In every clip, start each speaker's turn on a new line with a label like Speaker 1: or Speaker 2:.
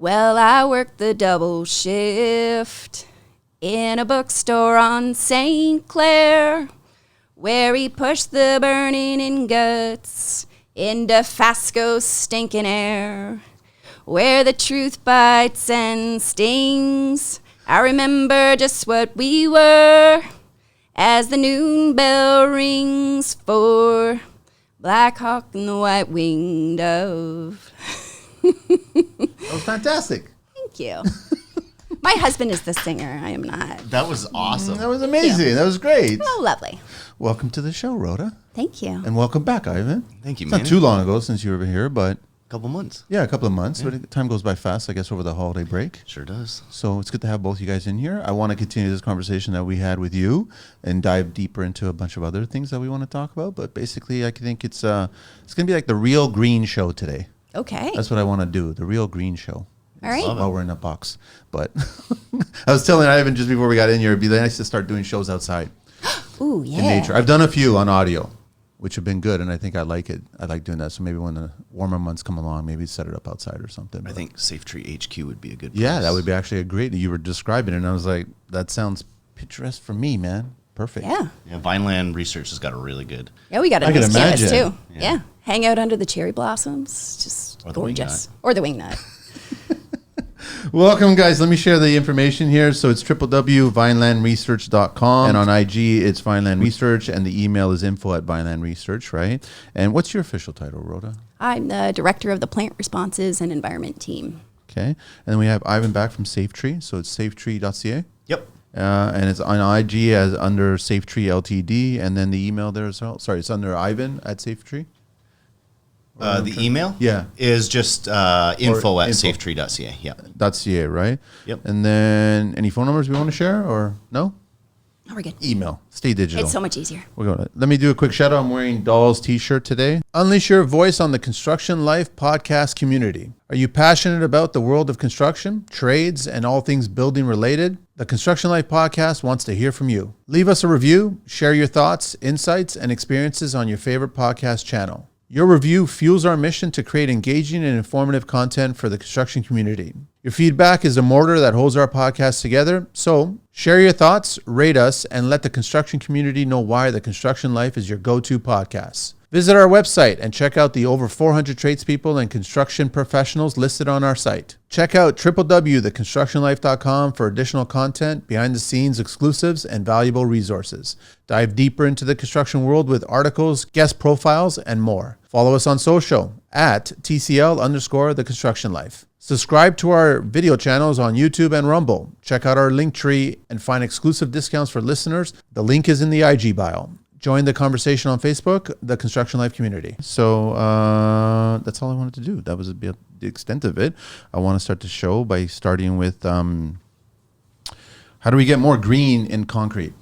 Speaker 1: Well, I worked the double shift in a bookstore on St. Clair, where he pushed the burning in guts into Fasco's stinking air, where the truth bites and stings. I remember just what we were as the noon bell rings for Black Hawk and the White-Winged Dove.
Speaker 2: That was fantastic.
Speaker 1: Thank you. My husband is the singer. I am not.
Speaker 3: That was awesome.
Speaker 2: That was amazing. That was great.
Speaker 1: Oh, lovely.
Speaker 2: Welcome to the show, Rhoda.
Speaker 1: Thank you.
Speaker 2: And welcome back, Ivan.
Speaker 3: Thank you,
Speaker 2: It's
Speaker 3: man.
Speaker 2: not too long ago since you were here, but...
Speaker 3: Couple months.
Speaker 2: Yeah, a couple of months. Yeah. Time goes by fast, I guess, over the holiday break.
Speaker 3: Sure does.
Speaker 2: So it's good to have both you guys in here. I want to continue this conversation that we had with you and dive deeper into a bunch of other things that we want to talk about. But basically, I think it's going to be like the Real Green Show today.
Speaker 1: Okay.
Speaker 2: That's what I want to do, the Real Green Show.
Speaker 1: All right.
Speaker 2: While we're in a box. But I was telling Ivan just before we got in here, it'd be nice to start doing shows outside.
Speaker 1: Ooh, yeah.
Speaker 2: In nature. I've done a few on audio, which have been good, and I think I like it. I like doing that. So maybe when the warmer months come along, maybe set it up outside or something.
Speaker 3: I think SafeTree HQ would be a good place.
Speaker 2: Yeah, that would be actually a great. You were describing it, and I was like, that sounds picturesque for me, man. Perfect.
Speaker 1: Yeah.
Speaker 3: Yeah, Vineland Research has got a really good.
Speaker 1: Yeah, we got a
Speaker 2: I can
Speaker 1: nice campus
Speaker 2: imagine.
Speaker 1: too.
Speaker 3: Yeah.
Speaker 1: Yeah. Hang out under the cherry blossoms. Just
Speaker 3: Or the
Speaker 1: gorgeous. Or the wingnut.
Speaker 2: Welcome, guys. Let me share the information here. So it's www.vinelandresearch.com, and on IG it's Vineland Research, and the email is info@vinelandresearch, right? And what's your official title, Rhoda?
Speaker 1: I'm the director of the Plant Responses and Environment team.
Speaker 2: Okay. And then we have Ivan back from SafeTree. So it's SafeTree.ca.
Speaker 3: Yep.
Speaker 2: And it's on IG as under SafeTree Ltd. And then the email there as well. Sorry, it's under Ivan at SafeTree.
Speaker 3: The email
Speaker 2: is
Speaker 3: just info at
Speaker 2: info.
Speaker 3: SafeTree.ca. Yeah.
Speaker 2: .ca, right?
Speaker 3: Yep.
Speaker 2: And then any phone numbers we want to share or no?
Speaker 1: Oh, we're good.
Speaker 2: Email. Stay digital.
Speaker 1: It's so much easier.
Speaker 2: We're going. Let me do a quick shout out. I'm wearing Doll's t-shirt today. Unleash your voice on the Construction Life podcast community. Are you passionate about the world of construction, trades, and all things building related? The Construction Life podcast wants to hear from you. Leave us a review, share your thoughts, insights, and experiences on your favorite podcast channel. Your review fuels our mission to create engaging and informative content for the construction community. Your feedback is a mortar that holds our podcast together. So share your thoughts, rate us, and let the construction community know why the Construction Life is your go-to podcast. Visit our website and check out the over 400 tradespeople and construction professionals listed on our site. Check out www.theconstructionlife.com for additional content, behind-the-scenes exclusives, and valuable resources. Dive deeper into the construction world with articles, guest profiles, and more. Follow us on social at TCL_The Construction Life. Subscribe to our video channels on YouTube and Rumble. Check out our link tree and find exclusive discounts for listeners. The link is in the IG bio. Join the conversation on Facebook, the Construction Life community. So that's all I wanted to do. That was the extent of it. I want to start the show by starting with how do we get more green in concrete?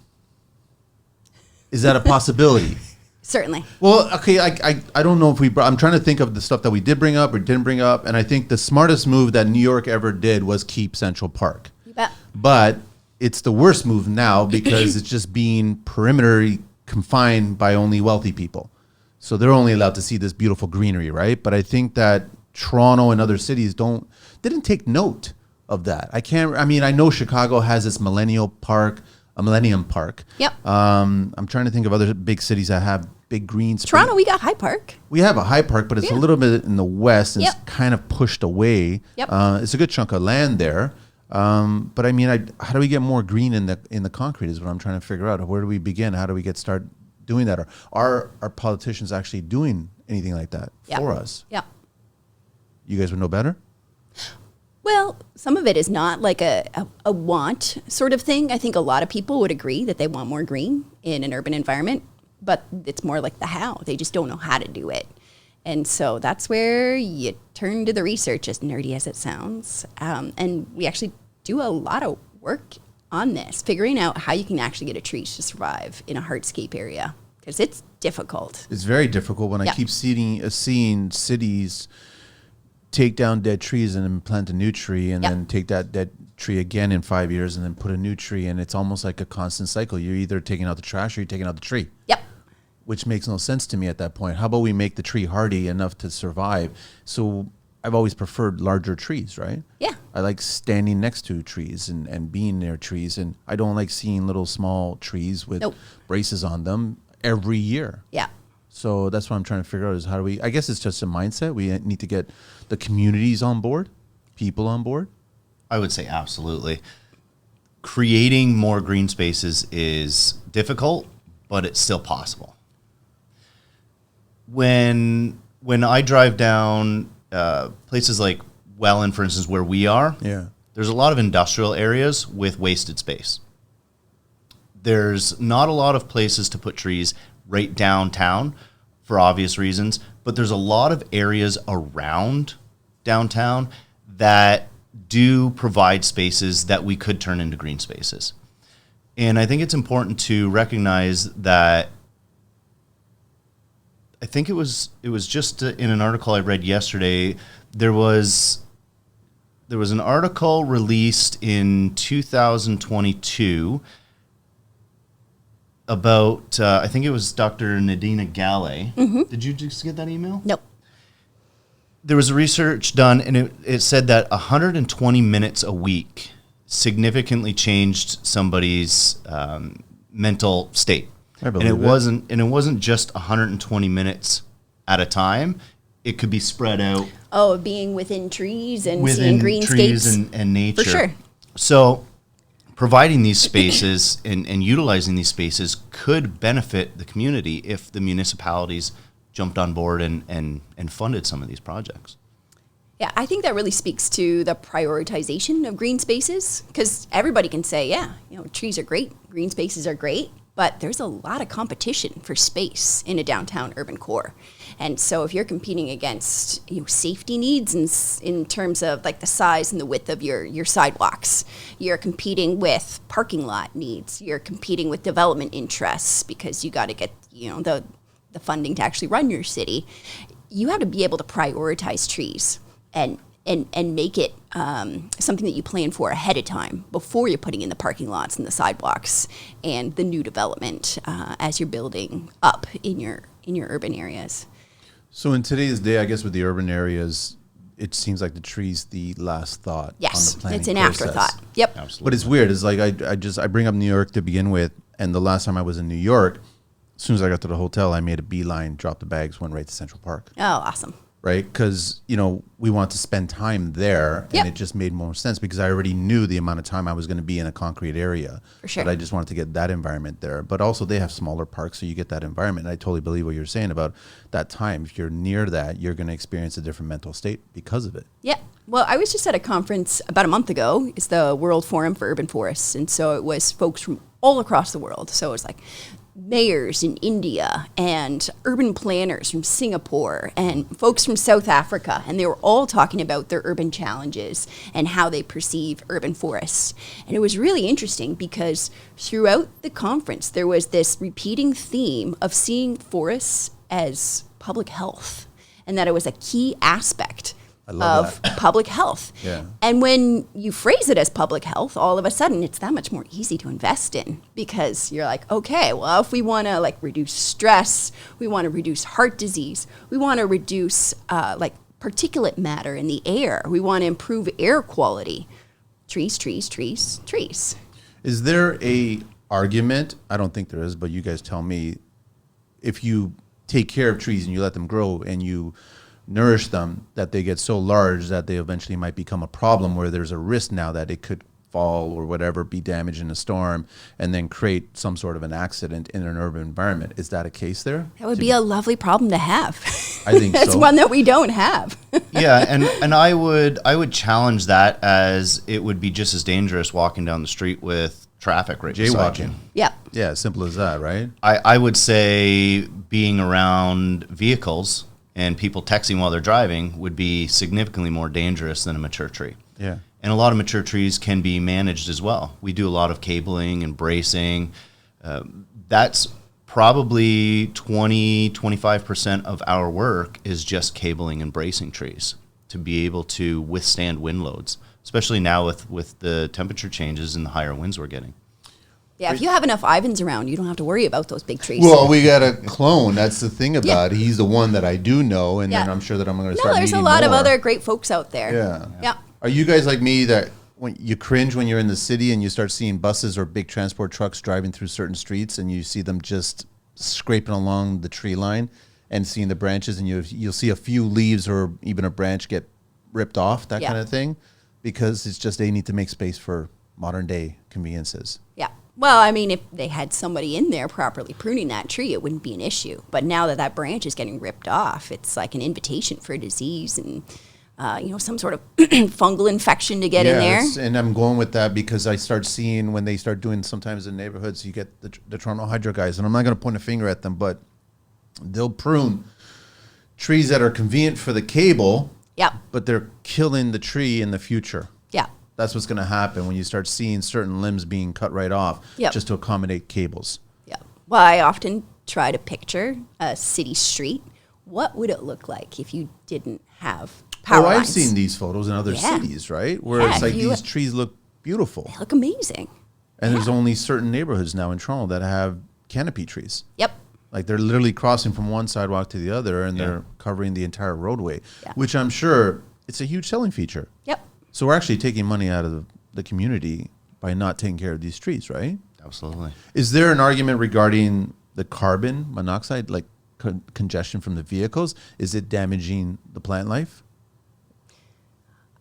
Speaker 2: Is that a possibility?
Speaker 1: Certainly.
Speaker 2: Well, okay, I don't know if I'm trying to think of the stuff that we did bring up or didn't bring up, and I think the smartest move that New York ever did was keep Central Park.
Speaker 1: You bet.
Speaker 2: But it's the worst move now because it's just being perimeter confined by only wealthy people. So they're only allowed to see this beautiful greenery, right? But I think that Toronto and other cities didn't take note of that. I know Chicago has this Millennium Park.
Speaker 1: Yep.
Speaker 2: I'm trying to think of other big cities that have big green space.
Speaker 1: Toronto, we got High Park.
Speaker 2: We have a High Park, but it's a little bit in the west and it's kind of pushed away.
Speaker 1: Yep.
Speaker 2: It's a good chunk of land there. But I mean, how do we get more green in the concrete is what I'm trying to figure out. Where do we begin? How do we start doing that? Or are our politicians actually doing anything like that for us?
Speaker 1: Yeah.
Speaker 2: You guys would know better?
Speaker 1: Well, some of it is not like a want sort of thing. I think a lot of people would agree that they want more green in an urban environment, but it's more like the how. They just don't know how to do it. And so that's where you turn to the research, as nerdy as it sounds. And we actually do a lot of work on this, figuring out how you can actually get a tree to survive in a hardscape area, because it's difficult.
Speaker 2: It's very difficult when I keep seeing cities take down dead trees and then plant a new tree and then take that dead tree again in 5 years and then put a new tree. And it's almost like a constant cycle. You're either taking out the trash or you're taking out the tree.
Speaker 1: Yep.
Speaker 2: Which makes no sense to me at that point. How about we make the tree hardy enough to survive? So I've always preferred larger trees, right?
Speaker 1: Yeah.
Speaker 2: I like standing next to trees and being near trees, and I don't like seeing little small trees with
Speaker 1: Nope.
Speaker 2: braces on them every year.
Speaker 1: Yeah.
Speaker 2: So that's what I'm trying to figure out is how do we, I guess it's just a mindset. We need to get the communities on board, people on board.
Speaker 3: I would say absolutely. Creating more green spaces is difficult, but it's still possible. When I drive down places like Welland, for instance, where we are, there's a lot of industrial areas with wasted space. There's not a lot of places to put trees right downtown for obvious reasons, but there's a lot of areas around downtown that do provide spaces that we could turn into green spaces. And I think it's important to recognize that. I think it was just in an article I read yesterday. There was an article released in 2022 about I think it was Dr. Nadina Galley. Mm-hmm. Did you just get that email?
Speaker 1: Nope.
Speaker 3: There was a research done, and it said that 120 minutes a week significantly changed somebody's mental state. And it wasn't just 120 minutes at a time. It could be spread out.
Speaker 1: Oh, being within trees and seeing greenscapes
Speaker 3: and nature.
Speaker 1: For sure.
Speaker 3: So providing these spaces and utilizing these spaces could benefit the community if the municipalities jumped on board and funded some of these projects.
Speaker 1: Yeah, I think that really speaks to the prioritization of green spaces, because everybody can say, yeah, trees are great, green spaces are great, but there's a lot of competition for space in a downtown urban core. And so if you're competing against safety needs in terms of like the size and the width of your sidewalks, you're competing with parking lot needs, you're competing with development interests because you got to get the funding to actually run your city, you have to be able to prioritize trees and make it something that you plan for ahead of time before you're putting in the parking lots and the sidewalks and the new development as you're building up in your urban areas.
Speaker 2: So in today's day, I guess with the urban areas, it seems like the tree's the last thought.
Speaker 1: Yes,
Speaker 2: on the planning
Speaker 1: it's an
Speaker 2: process.
Speaker 1: afterthought. Yep.
Speaker 3: Absolutely.
Speaker 2: But it's weird. It's like I bring up New York to begin with, and the last time I was in New York, as soon as I got to the hotel, I made a beeline, dropped the bags, went right to Central Park.
Speaker 1: Oh, awesome.
Speaker 2: Right? Because, we want to spend time there,
Speaker 1: Yep.
Speaker 2: and it just made more sense because I already knew the amount of time I was going to be in a concrete area.
Speaker 1: For sure.
Speaker 2: But I just wanted to get that environment there. But also they have smaller parks, so you get that environment. And I totally believe what you're saying about that time. If you're near that, you're going to experience a different mental state because of it.
Speaker 1: Yeah. Well, I was just at a conference about a month ago. It's the World Forum for Urban Forests. And so it was folks from all across the world. So it was like mayors in India and urban planners from Singapore and folks from South Africa. And they were all talking about their urban challenges and how they perceive urban forests. And it was really interesting because throughout the conference, there was this repeating theme of seeing forests as public health and that it was a key aspect of public health.
Speaker 2: Yeah.
Speaker 1: And when you phrase it as public health, all of a sudden it's that much more easy to invest in because you're like, okay, well, if we want to reduce stress, we want to reduce heart disease, we want to reduce particulate matter in the air, we want to improve air quality. Trees, trees, trees, trees.
Speaker 2: Is there a argument? I don't think there is, but you guys tell me. If you take care of trees and you let them grow and you nourish them, that they get so large that they eventually might become a problem where there's a risk now that it could fall or whatever, be damaged in a storm, and then create some sort of an accident in an urban environment. Is that a case there?
Speaker 1: That would be a lovely problem to have.
Speaker 2: I think
Speaker 1: It's
Speaker 2: so.
Speaker 1: one that we don't have.
Speaker 3: Yeah, and I would challenge that as it would be just as dangerous walking down the street with traffic right beside you.
Speaker 2: Jaywalking.
Speaker 1: Yep.
Speaker 2: Yeah, simple as that, right?
Speaker 3: I would say being around vehicles and people texting while they're driving would be significantly more dangerous than a mature tree.
Speaker 2: Yeah.
Speaker 3: And a lot of mature trees can be managed as well. We do a lot of cabling and bracing. That's probably 20-25% of our work is just cabling and bracing trees to be able to withstand wind loads, especially now with the temperature changes and the higher winds we're getting.
Speaker 1: Yeah, if you have enough Ivans around, you don't have to worry about those big trees.
Speaker 2: Well, we got a clone. That's the thing about it. He's the one that I do know, and then I'm sure that I'm going to start meeting
Speaker 1: there's a lot of
Speaker 2: more.
Speaker 1: other great folks out there.
Speaker 2: Yeah. Are you guys like me that when you cringe when you're in the city and you start seeing buses or big transport trucks driving through certain streets and you see them just scraping along the tree line and seeing the branches and you'll see a few leaves or even a branch get ripped off, that kind of thing, because it's just they need to make space for modern day conveniences.
Speaker 1: Yeah. Well, I mean, if they had somebody in there properly pruning that tree, it wouldn't be an issue. But now that branch is getting ripped off, it's like an invitation for a disease and, some sort of fungal infection to get in there.
Speaker 2: And I'm going with that because I start seeing when they start doing sometimes in neighborhoods, you get the Toronto Hydro guys, and I'm not going to point a finger at them, but they'll prune trees that are convenient for the cable, but they're killing the tree in the future.
Speaker 1: Yeah.
Speaker 2: That's what's going to happen when you start seeing certain limbs being cut right off just to accommodate cables.
Speaker 1: Yeah. Well, I often try to picture a city street. What would it look like if you didn't have power lines?
Speaker 2: I've seen these photos in other cities, right? Where it's like these trees look beautiful.
Speaker 1: They look amazing.
Speaker 2: And there's only certain neighborhoods now in Toronto that have canopy trees.
Speaker 1: Yep.
Speaker 2: Like they're literally crossing from one sidewalk to the other and they're covering the entire roadway, which I'm sure it's a huge selling feature.
Speaker 1: Yep.
Speaker 2: So we're actually taking money out of the community by not taking care of these trees, right?
Speaker 3: Absolutely.
Speaker 2: Is there an argument regarding the carbon monoxide, like congestion from the vehicles? Is it damaging the plant life?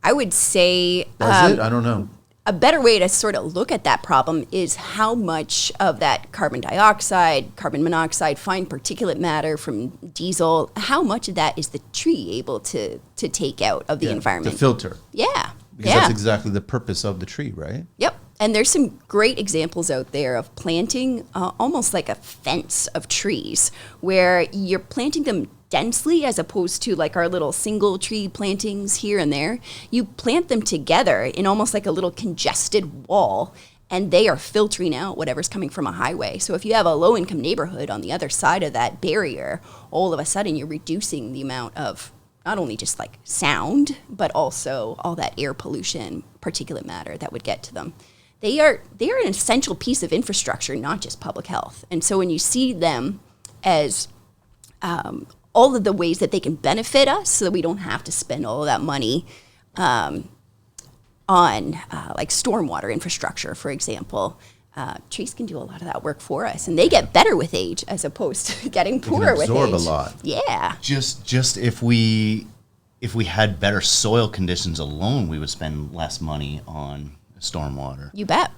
Speaker 1: I would say...
Speaker 2: Does it? I don't know.
Speaker 1: A better way to sort of look at that problem is how much of that carbon dioxide, carbon monoxide, fine particulate matter from diesel, how much of that is the tree able to take out of the environment?
Speaker 2: To filter.
Speaker 1: Yeah.
Speaker 2: Because that's exactly the purpose of the tree, right?
Speaker 1: Yep. And there's some great examples out there of planting almost like a fence of trees where you're planting them densely as opposed to like our little single tree plantings here and there. You plant them together in almost like a little congested wall, and they are filtering out whatever's coming from a highway. So if you have a low-income neighborhood on the other side of that barrier, all of a sudden you're reducing the amount of not only just like sound, but also all that air pollution, particulate matter that would get to them. They are an essential piece of infrastructure, not just public health. And so when you see them as all of the ways that they can benefit us so that we don't have to spend all of that money on like stormwater infrastructure, for example, trees can do a lot of that work for us. And they get better with age as opposed to getting poorer with age.
Speaker 2: Absorb a lot.
Speaker 1: Yeah.
Speaker 3: Just if we had better soil conditions alone, we would spend less money on stormwater.
Speaker 1: You bet.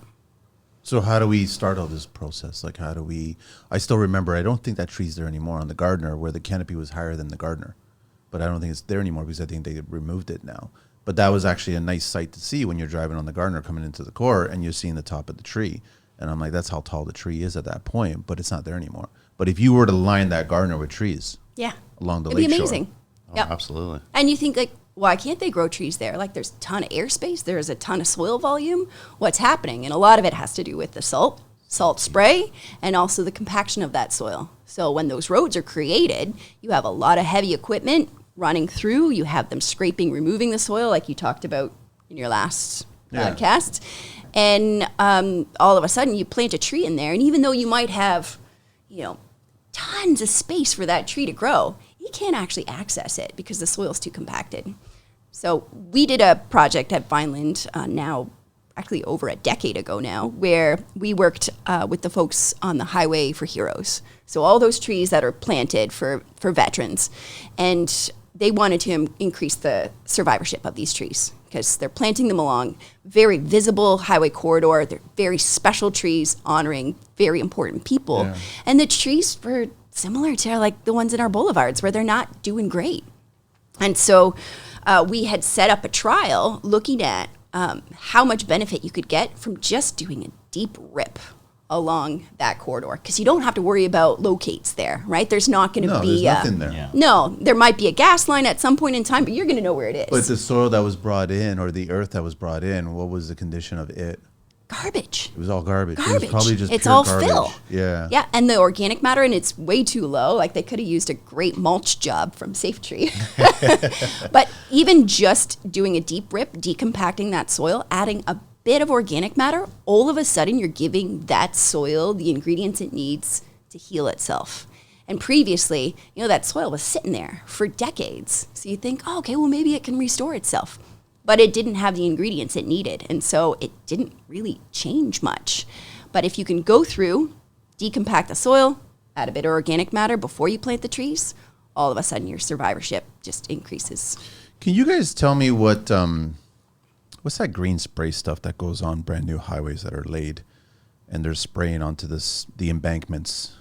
Speaker 2: So how do we start all this process? Like I still remember, I don't think that tree's there anymore on the Gardner where the canopy was higher than the Gardner. But I don't think it's there anymore because I think they removed it now. But that was actually a nice sight to see when you're driving on the Gardner coming into the core and you're seeing the top of the tree. And I'm like, that's how tall the tree is at that point, but it's not there anymore. But if you were to line that Gardner with trees along the lake shore.
Speaker 1: It'd be amazing.
Speaker 3: Oh, absolutely.
Speaker 1: And you think like, why can't they grow trees there? Like there's a ton of airspace, there's a ton of soil volume. What's happening? And a lot of it has to do with the salt spray, and also the compaction of that soil. So when those roads are created, you have a lot of heavy equipment running through. You have them scraping, removing the soil like you talked about in your last podcast. And all of a sudden you plant a tree in there, and even though you might have, tons of space for that tree to grow, you can't actually access it because the soil's too compacted. So we did a project at Vineland now, actually over a decade ago now, where we worked with the folks on the Highway for Heroes. So all those trees that are planted for veterans, and they wanted to increase the survivorship of these trees because they're planting them along very visible highway corridor. They're very special trees honoring very important people. Yeah. And the trees were similar to like the ones in our boulevards where they're not doing great. And so we had set up a trial looking at how much benefit you could get from just doing a deep rip along that corridor, because you don't have to worry about locates there, right? There's not going to be...
Speaker 2: there's nothing there.
Speaker 3: Yeah.
Speaker 1: No, there might be a gas line at some point in time, but you're going to know where it is.
Speaker 2: But the soil that was brought in, or the earth that was brought in, what was the condition of it?
Speaker 1: Garbage.
Speaker 2: It was all garbage.
Speaker 1: Garbage.
Speaker 2: It was probably just
Speaker 1: it's
Speaker 2: pure
Speaker 1: all
Speaker 2: garbage.
Speaker 1: fill.
Speaker 2: Yeah.
Speaker 1: Yeah, and the organic matter, and it's way too low. Like they could have used a great mulch job from SafeTree. But even just doing a deep rip, decompacting that soil, adding a bit of organic matter, all of a sudden you're giving that soil the ingredients it needs to heal itself. And previously, that soil was sitting there for decades. So you think, oh, okay, well, maybe it can restore itself. But it didn't have the ingredients it needed. And so it didn't really change much. But if you can go through, decompact the soil, add a bit of organic matter before you plant the trees, all of a sudden your survivorship just increases.
Speaker 2: Can you guys tell me what's that green spray stuff that goes on brand new highways that are laid and they're spraying onto the embankments?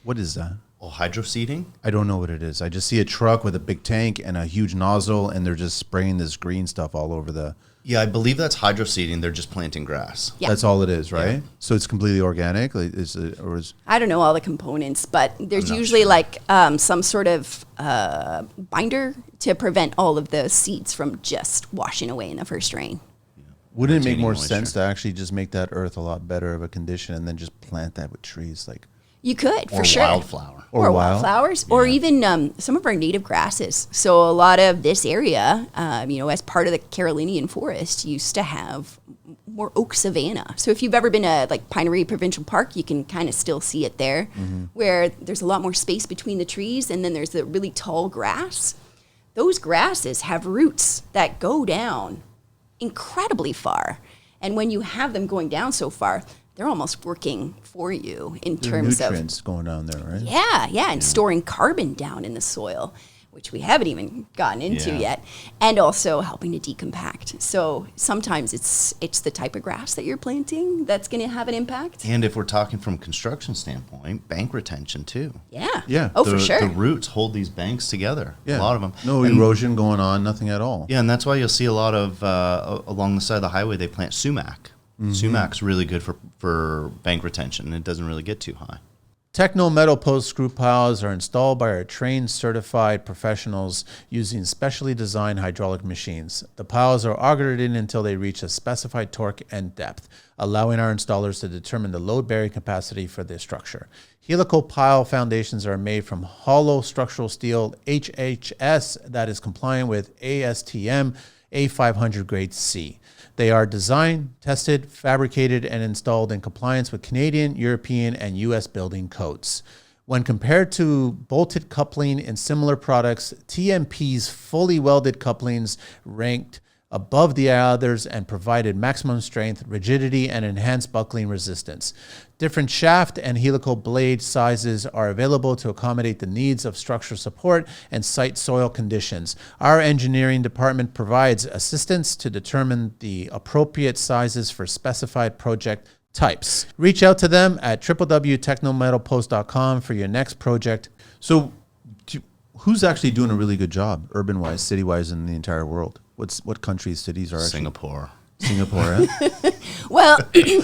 Speaker 2: What is that?
Speaker 3: Oh, hydro seeding?
Speaker 2: I don't know what it is. I just see a truck with a big tank and a huge nozzle, and they're just spraying this green stuff all over the...
Speaker 3: Yeah, I believe that's hydro seeding. They're just planting grass.
Speaker 1: Yeah.
Speaker 2: That's all it is, right? Yeah. So it's completely organic?
Speaker 1: I don't know all the components, but there's usually some sort of binder to prevent all of the seeds from just washing away in the first rain.
Speaker 2: Wouldn't it make more sense to actually just make that earth a lot better of a condition and then just plant that with trees?
Speaker 1: You could, for sure.
Speaker 3: Wildflower.
Speaker 1: Or wildflowers. Or even some of our native grasses. So a lot of this area, as part of the Carolinian forest, used to have more oak savanna. So if you've ever been to Pinery Provincial Park, you can kind of still see it there, where there's a lot more space between the trees, and then there's the really tall grass. Those grasses have roots that go down incredibly far. And when you have them going down so far, they're almost working for you in terms of
Speaker 2: nutrients going down there, right?
Speaker 1: Yeah, and storing carbon down in the soil, which we haven't even gotten into yet, and also helping to decompact. So sometimes it's the type of grass that you're planting that's going to have an impact.
Speaker 3: And if we're talking from a construction standpoint, bank retention too.
Speaker 1: Yeah. Oh, for sure.
Speaker 3: The roots hold these banks together.
Speaker 2: Yeah.
Speaker 3: A lot of them.
Speaker 2: No erosion going on, nothing at all.
Speaker 3: Yeah, and that's why you'll see a lot of along the side of the highway they plant sumac. Sumac's really good for bank retention, and it doesn't really get too high.
Speaker 2: Techno metal post screw piles are installed by our trained certified professionals using specially designed hydraulic machines. The piles are augered in until they reach a specified torque and depth, allowing our installers to determine the load bearing capacity for the structure. Helical pile foundations are made from hollow structural steel HHS that is compliant with ASTM A500 grade C. They are designed, tested, fabricated, and installed in compliance with Canadian, European, and U.S. building codes. When compared to bolted coupling in similar products, TMP's fully welded couplings ranked above the others and provided maximum strength, rigidity, and enhanced buckling resistance. Different shaft and helical blade sizes are available to accommodate the needs of structure support and site soil conditions. Our engineering department provides assistance to determine the appropriate sizes for specified project types. Reach out to them at www.technometalpost.com for your next project. So who's actually doing a really good job, urban-wise, city-wise, in the entire world? What countries, cities are actually? Singapore, eh?
Speaker 1: Well,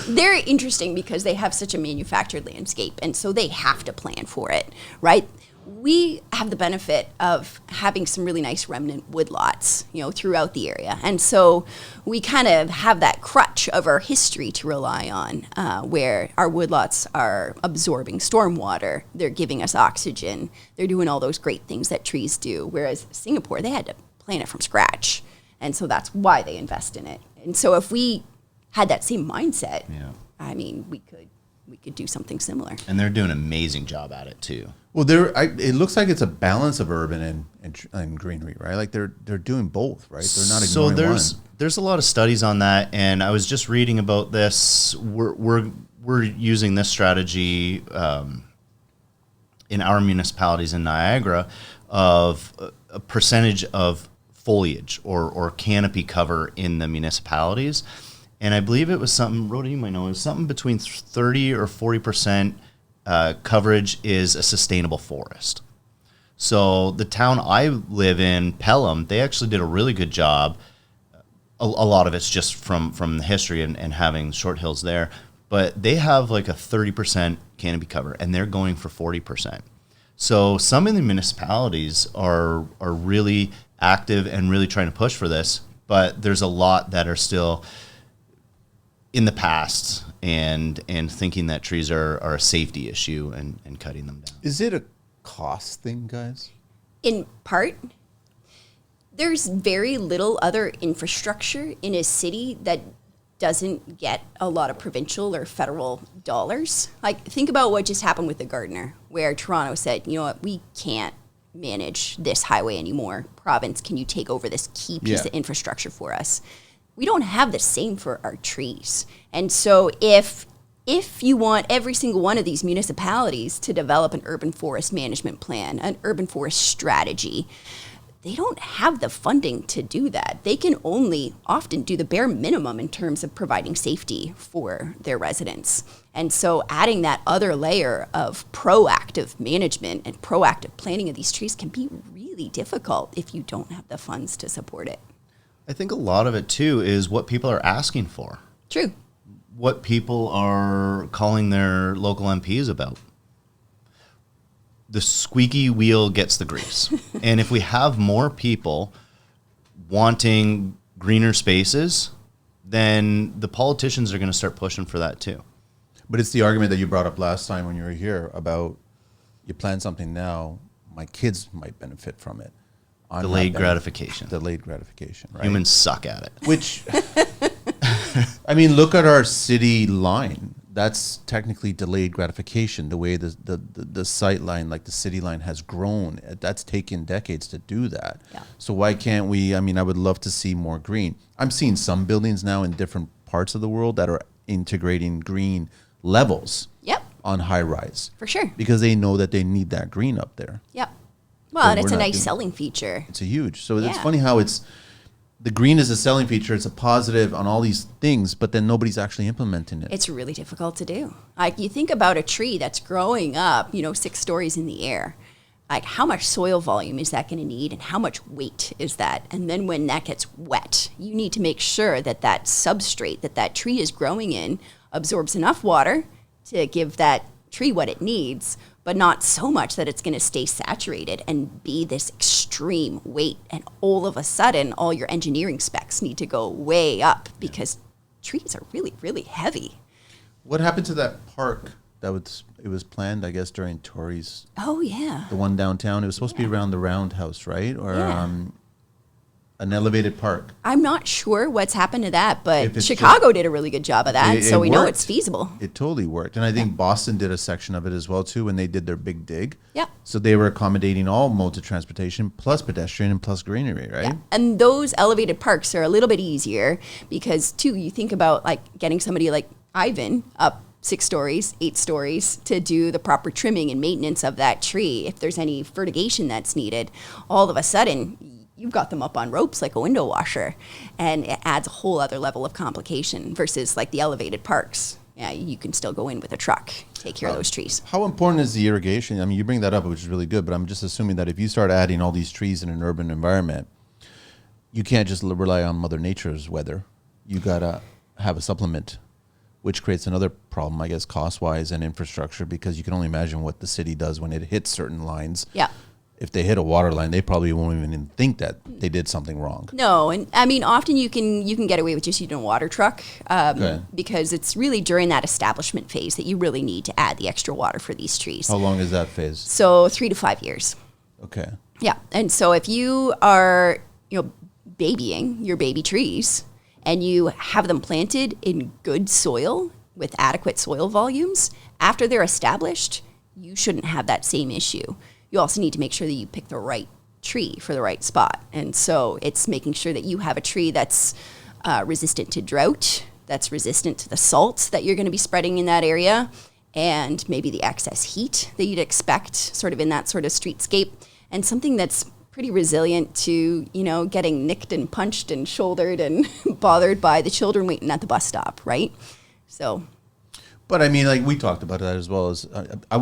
Speaker 1: they're interesting because they have such a manufactured landscape, and so they have to plan for it, right? We have the benefit of having some really nice remnant woodlots, throughout the area. And so we kind of have that crutch of our history to rely on, where our woodlots are absorbing stormwater, they're giving us oxygen, they're doing all those great things that trees do. Whereas Singapore, they had to plant it from scratch. And so that's why they invest in it. And so if we had that same mindset, we could do something similar.
Speaker 3: And they're doing an amazing job at it too.
Speaker 2: Well, it looks like it's a balance of urban and greenery, right? They're doing both, right? They're not ignoring one.
Speaker 3: So there's a lot of studies on that, and I was just reading about this. We're using this strategy in our municipalities in Niagara of a percentage of foliage or canopy cover in the municipalities. And I believe it was something, Rhoda, you might know, it was something between 30 or 40% coverage is a sustainable forest. So the town I live in, Pelham, they actually did a really good job. A lot of it's just from the history and having short hills there. But they have like a 30% canopy cover, and they're going for 40%. So some of the municipalities are really active and really trying to push for this, but there's a lot that are still in the past and thinking that trees are a safety issue and cutting them down.
Speaker 2: Is it a cost thing, guys?
Speaker 1: In part, there's very little other infrastructure in a city that doesn't get a lot of provincial or federal dollars. Like, think about what just happened with the Gardiner, where Toronto said, you know what, we can't manage this highway anymore. Province, can you take over this key piece of infrastructure for us? We don't have the same for our trees. And so if you want every single one of these municipalities to develop an urban forest management plan, an urban forest strategy, they don't have the funding to do that. They can only often do the bare minimum in terms of providing safety for their residents. And so adding that other layer of proactive management and proactive planning of these trees can be really difficult if you don't have the funds to support it.
Speaker 3: I think a lot of it, too, is what people are asking for.
Speaker 1: True.
Speaker 3: What people are calling their local MPs about. The squeaky wheel gets the grease. And if we have more people wanting greener spaces, then the politicians are going to start pushing for that too.
Speaker 2: But it's the argument that you brought up last time when you were here about you plan something now, my kids might benefit from it.
Speaker 3: Delayed gratification.
Speaker 2: Delayed gratification, right?
Speaker 3: Humans suck at it.
Speaker 2: Which, I mean, look at our city line. That's technically delayed gratification. The way the sight line, like the city line, has grown, that's taken decades to do that.
Speaker 1: Yeah.
Speaker 2: So why can't we? I mean, I would love to see more green. I'm seeing some buildings now in different parts of the world that are integrating green levels.
Speaker 1: Yep.
Speaker 2: On high rise.
Speaker 1: For sure.
Speaker 2: Because they know that they need that green up there.
Speaker 1: Yep. Well, and it's a nice selling feature.
Speaker 2: It's a huge. So it's funny how the green is a selling feature. It's a positive on all these things, but then nobody's actually implementing it.
Speaker 1: It's really difficult to do. Like, you think about a tree that's growing up, 6 stories in the air. Like, how much soil volume is that going to need, and how much weight is that? And then when that gets wet, you need to make sure that that substrate that tree is growing in absorbs enough water to give that tree what it needs, but not so much that it's going to stay saturated and be this extreme weight. And all of a sudden, all your engineering specs need to go way up because trees are really, really heavy.
Speaker 2: What happened to that park it was planned, I guess, during Tory's?
Speaker 1: Oh, yeah.
Speaker 2: The one downtown. It was supposed to be around the Roundhouse, right? Or an elevated park.
Speaker 1: I'm not sure what's happened to that, but Chicago did a really good job of that, so we know it's feasible.
Speaker 2: It totally worked. And I think Boston did a section of it as well, too, when they did their big dig.
Speaker 1: Yeah.
Speaker 2: So they were accommodating all modes of transportation, plus pedestrian and plus greenery, right?
Speaker 1: Yeah. And those elevated parks are a little bit easier because, too, you think about like getting somebody like Ivan up 6 stories, 8 stories to do the proper trimming and maintenance of that tree. If there's any fertigation that's needed, all of a sudden you've got them up on ropes like a window washer, and it adds a whole other level of complication versus like the elevated parks. Yeah, you can still go in with a truck, take care of those trees.
Speaker 2: How important is the irrigation? I mean, you bring that up, which is really good, but I'm just assuming that if you start adding all these trees in an urban environment, you can't just rely on Mother Nature's weather. You got to have a supplement, which creates another problem, I guess, cost-wise and infrastructure, because you can only imagine what the city does when it hits certain lines.
Speaker 1: Yeah.
Speaker 2: If they hit a water line, they probably won't even think that they did something wrong.
Speaker 1: No, and I mean, often you can get away with just using a water truck because it's really during that establishment phase that you really need to add the extra water for these trees.
Speaker 2: How long is that phase?
Speaker 1: So 3 to 5 years.
Speaker 2: Okay.
Speaker 1: Yeah, and so if you are, babying your baby trees and you have them planted in good soil with adequate soil volumes, after they're established, you shouldn't have that same issue. You also need to make sure that you pick the right tree for the right spot. And so it's making sure that you have a tree that's resistant to drought, that's resistant to the salt that you're going to be spreading in that area, and maybe the excess heat that you'd expect sort of in that sort of streetscape, and something that's pretty resilient to, getting nicked and punched and shouldered and bothered by the children waiting at the bus stop, right? So...
Speaker 2: But I mean, like we talked about that as well as I'd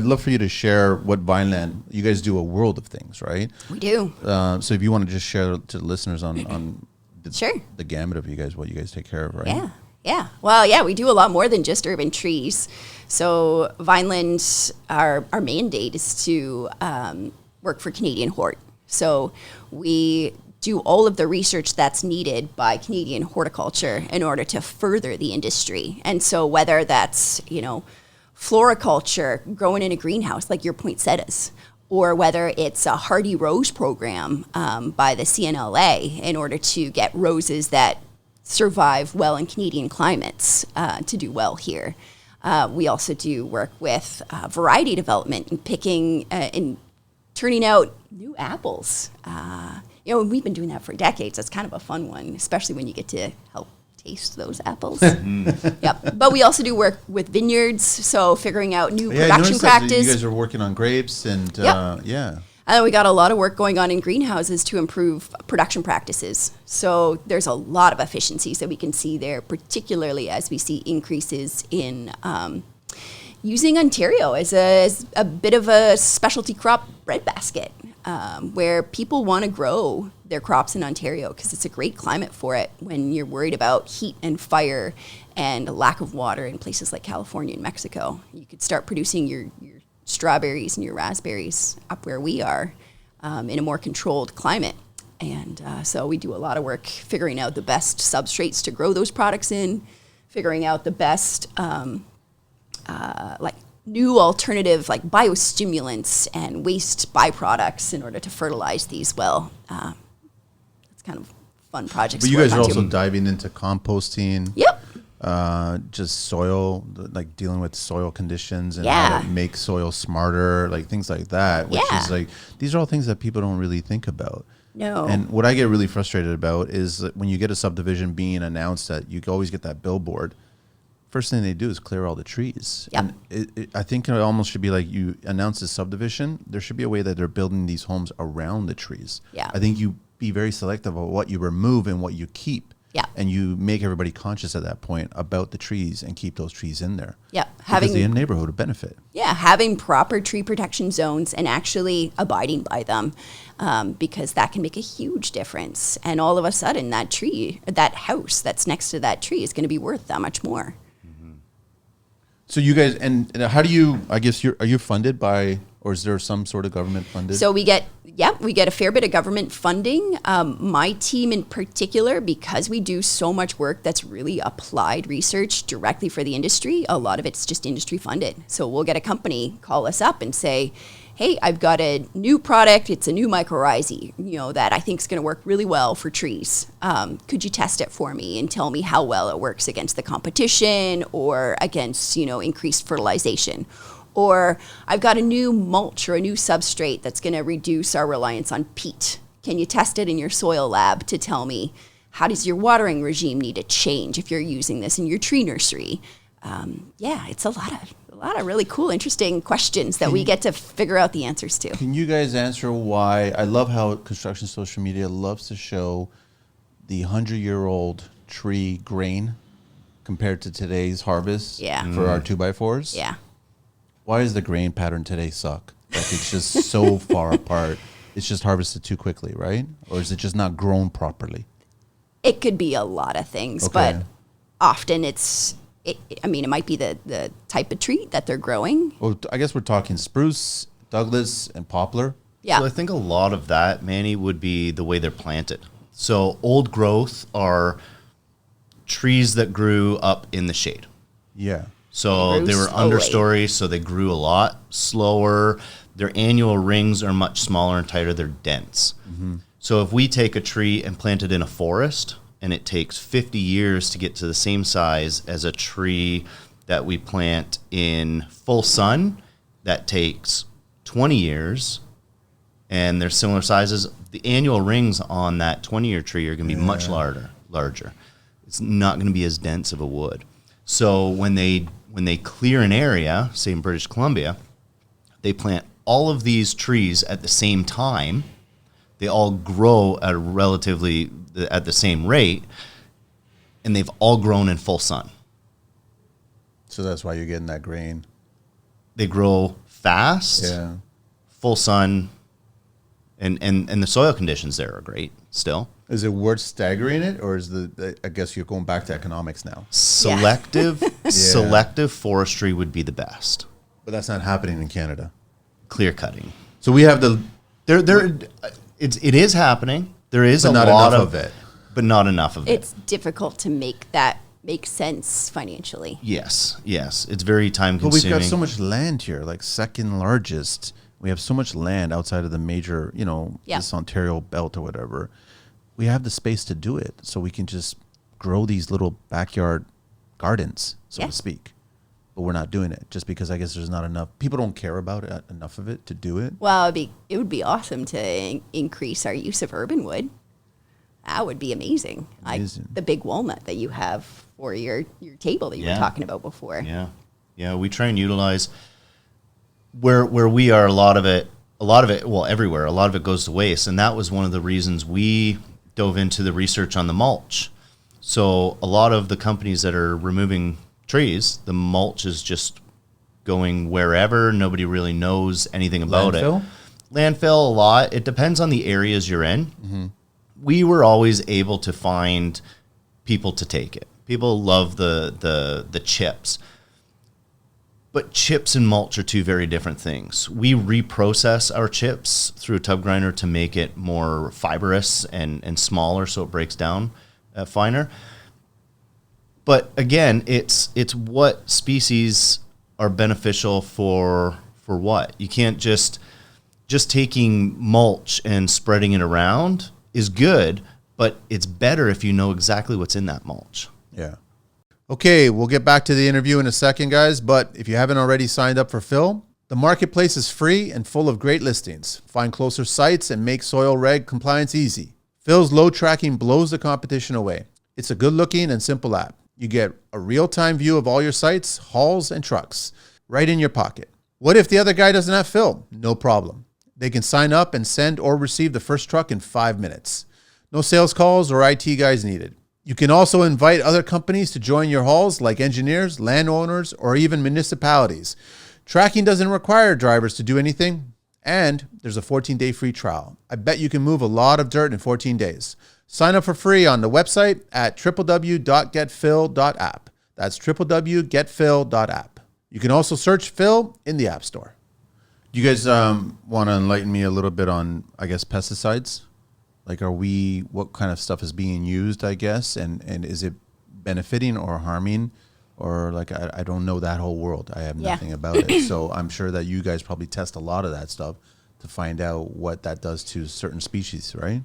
Speaker 2: love for you to share what Vineland, you guys do a world of things, right?
Speaker 1: We do.
Speaker 2: So if you want to just share to the listeners on
Speaker 1: the
Speaker 2: gamut of you guys, what you guys take care of, right?
Speaker 1: Yeah. Yeah. Well, yeah, we do a lot more than just urban trees. So Vineland, our mandate is to work for Canadian Hort. So we do all of the research that's needed by Canadian horticulture in order to further the industry. And so whether that's, floriculture, growing in a greenhouse like your poinsettias, or whether it's a hardy rose program by the CNLA in order to get roses that survive well in Canadian climates to do well here. We also do work with variety development and picking and turning out new apples. We've been doing that for decades. That's kind of a fun one, especially when you get to help taste those apples. Yep. But we also do work with vineyards, so figuring out new production practice.
Speaker 2: You guys are working on grapes and
Speaker 1: we got a lot of work going on in greenhouses to improve production practices. So there's a lot of efficiencies that we can see there, particularly as we see increases in using Ontario as a bit of a specialty crop breadbasket, where people want to grow their crops in Ontario because it's a great climate for it when you're worried about heat and fire and lack of water in places like California and Mexico. You could start producing your strawberries and your raspberries up where we are in a more controlled climate. And so we do a lot of work figuring out the best substrates to grow those products in, figuring out the best new alternative like biostimulants and waste byproducts in order to fertilize these well. It's kind of fun projects.
Speaker 2: But you guys are also diving into composting.
Speaker 1: Yep.
Speaker 2: Just soil, like dealing with soil conditions and how to make soil smarter, like things like that, which is like, these are all things that people don't really think about.
Speaker 1: No.
Speaker 2: And what I get really frustrated about is that when you get a subdivision being announced, that you always get that billboard. First thing they do is clear all the trees.
Speaker 1: Yep.
Speaker 2: And I think it almost should be like, you announce a subdivision, there should be a way that they're building these homes around the trees.
Speaker 1: Yeah.
Speaker 2: I think you be very selective of what you remove and what you keep.
Speaker 1: Yeah.
Speaker 2: And you make everybody conscious at that point about the trees and keep those trees in there.
Speaker 1: Yeah.
Speaker 2: Because the neighborhood would benefit.
Speaker 1: Yeah, having proper tree protection zones and actually abiding by them, because that can make a huge difference. And all of a sudden, that tree, that house that's next to that tree is going to be worth that much more.
Speaker 2: So you guys, and how do you, I guess, are you funded by, or is there some sort of government funded?
Speaker 1: So we get a fair bit of government funding. My team in particular, because we do so much work that's really applied research directly for the industry, a lot of it's just industry funded. So we'll get a company call us up and say, hey, I've got a new product. It's a new mycorrhizae, that I think is going to work really well for trees. Could you test it for me and tell me how well it works against the competition or against, increased fertilization? Or I've got a new mulch or a new substrate that's going to reduce our reliance on peat. Can you test it in your soil lab to tell me how does your watering regime need to change if you're using this in your tree nursery? It's a lot of really cool, interesting questions that we get to figure out the answers to.
Speaker 2: Can you guys answer why? I love how construction social media loves to show the 100-year-old tree grain compared to today's harvest for our 2x4s.
Speaker 1: Yeah.
Speaker 2: Why does the grain pattern today suck? Like, it's just so far apart. It's just harvested too quickly, right? Or is it just not grown properly?
Speaker 1: It could be a lot of things, but often it might be the type of tree that they're growing.
Speaker 2: Well, I guess we're talking spruce, Douglas, and poplar.
Speaker 1: Yeah.
Speaker 3: So I think a lot of that, Manny, would be the way they're planted. So old growth are trees that grew up in the shade.
Speaker 2: Yeah.
Speaker 3: So they were understory, so they grew a lot slower. Their annual rings are much smaller and tighter. They're dense. Mm-hmm. So if we take a tree and plant it in a forest, and it takes 50 years to get to the same size as a tree that we plant in full sun, that takes 20 years, and they're similar sizes. The annual rings on that 20-year tree are going to be much larger. It's not going to be as dense of a wood. So when they clear an area, say in British Columbia, they plant all of these trees at the same time. They all grow at at the same rate, and they've all grown in full sun.
Speaker 2: So that's why you're getting that grain.
Speaker 3: They grow fast, full sun, and the soil conditions there are great still.
Speaker 2: Is it worth staggering it, or is I guess you're going back to economics now?
Speaker 3: Selective forestry would be the best.
Speaker 2: But that's not happening in Canada.
Speaker 3: Clear cutting.
Speaker 2: So we have
Speaker 3: it is happening. There is
Speaker 2: but
Speaker 3: a
Speaker 2: not
Speaker 3: lot
Speaker 2: enough of it.
Speaker 3: But not enough of it.
Speaker 1: It's difficult to make that make sense financially.
Speaker 3: Yes. It's very time consuming.
Speaker 2: But we've got so much land here, like second largest. We have so much land outside of the major, this Ontario belt or whatever. We have the space to do it, so we can just grow these little backyard gardens, so
Speaker 1: Yeah.
Speaker 2: to speak. But we're not doing it just because I guess there's not enough. People don't care about it enough of it to do it.
Speaker 1: Well, it would be awesome to increase our use of urban wood. That would be amazing.
Speaker 2: Amazing.
Speaker 1: Like the big walnut that you have for your table that you were talking about before.
Speaker 3: Yeah. We try and utilize where we are. A lot of it, well, everywhere, a lot of it goes to waste. And that was one of the reasons we dove into the research on the mulch. So a lot of the companies that are removing trees, the mulch is just going wherever. Nobody really knows anything about it. Landfill, a lot. It depends on the areas you're in. Mm-hmm. We were always able to find people to take it. People love the chips. But chips and mulch are two very different things. We reprocess our chips through a tub grinder to make it more fibrous and smaller so it breaks down finer. But again, it's what species are beneficial for what. You can't just taking mulch and spreading it around is good, but it's better if you know exactly what's in that mulch.
Speaker 2: Yeah. Okay, we'll get back to the interview in a second, guys, but if you haven't already signed up for Phil, the marketplace is free and full of great listings. Find closer sites and make soil reg compliance easy. Phil's load tracking blows the competition away. It's a good-looking and simple app. You get a real-time view of all your sites, hauls, and trucks right in your pocket. What if the other guy doesn't have Phil? No problem. They can sign up and send or receive the first truck in 5 minutes. No sales calls or IT guys needed. You can also invite other companies to join your hauls like engineers, landowners, or even municipalities. Tracking doesn't require drivers to do anything, and there's a 14-day free trial. I bet you can move a lot of dirt in 14 days. Sign up for free on the website at www.getphil.app. That's www.getphil.app. You can also search Phil in the App Store. Do you guys want to enlighten me a little bit on, I guess, pesticides? Like, what kind of stuff is being used, I guess, and is it benefiting or harming? Or, like, I don't know that whole world. I have nothing about it. So I'm sure that you guys probably test a lot of that stuff to find out what that does to certain species, right?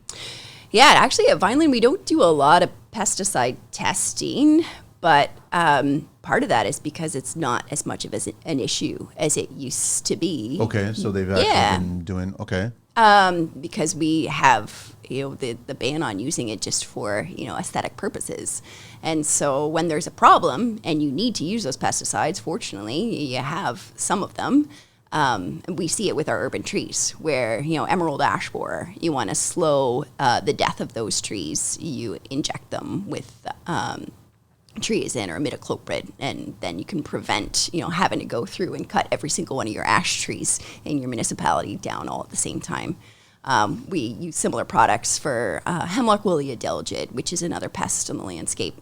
Speaker 1: Yeah, actually at Vineland, we don't do a lot of pesticide testing, but part of that is because it's not as much of an issue as it used to be.
Speaker 2: Okay, so they've actually been doing, okay.
Speaker 1: Because we have, the ban on using it just for, aesthetic purposes. And so when there's a problem and you need to use those pesticides, fortunately, you have some of them. And we see it with our urban trees where, emerald ash borer, you want to slow the death of those trees. You inject them with triazine or imidacloprid, and then you can prevent, having to go through and cut every single one of your ash trees in your municipality down all at the same time. We use similar products for hemlock woolly adelgid, which is another pest in the landscape.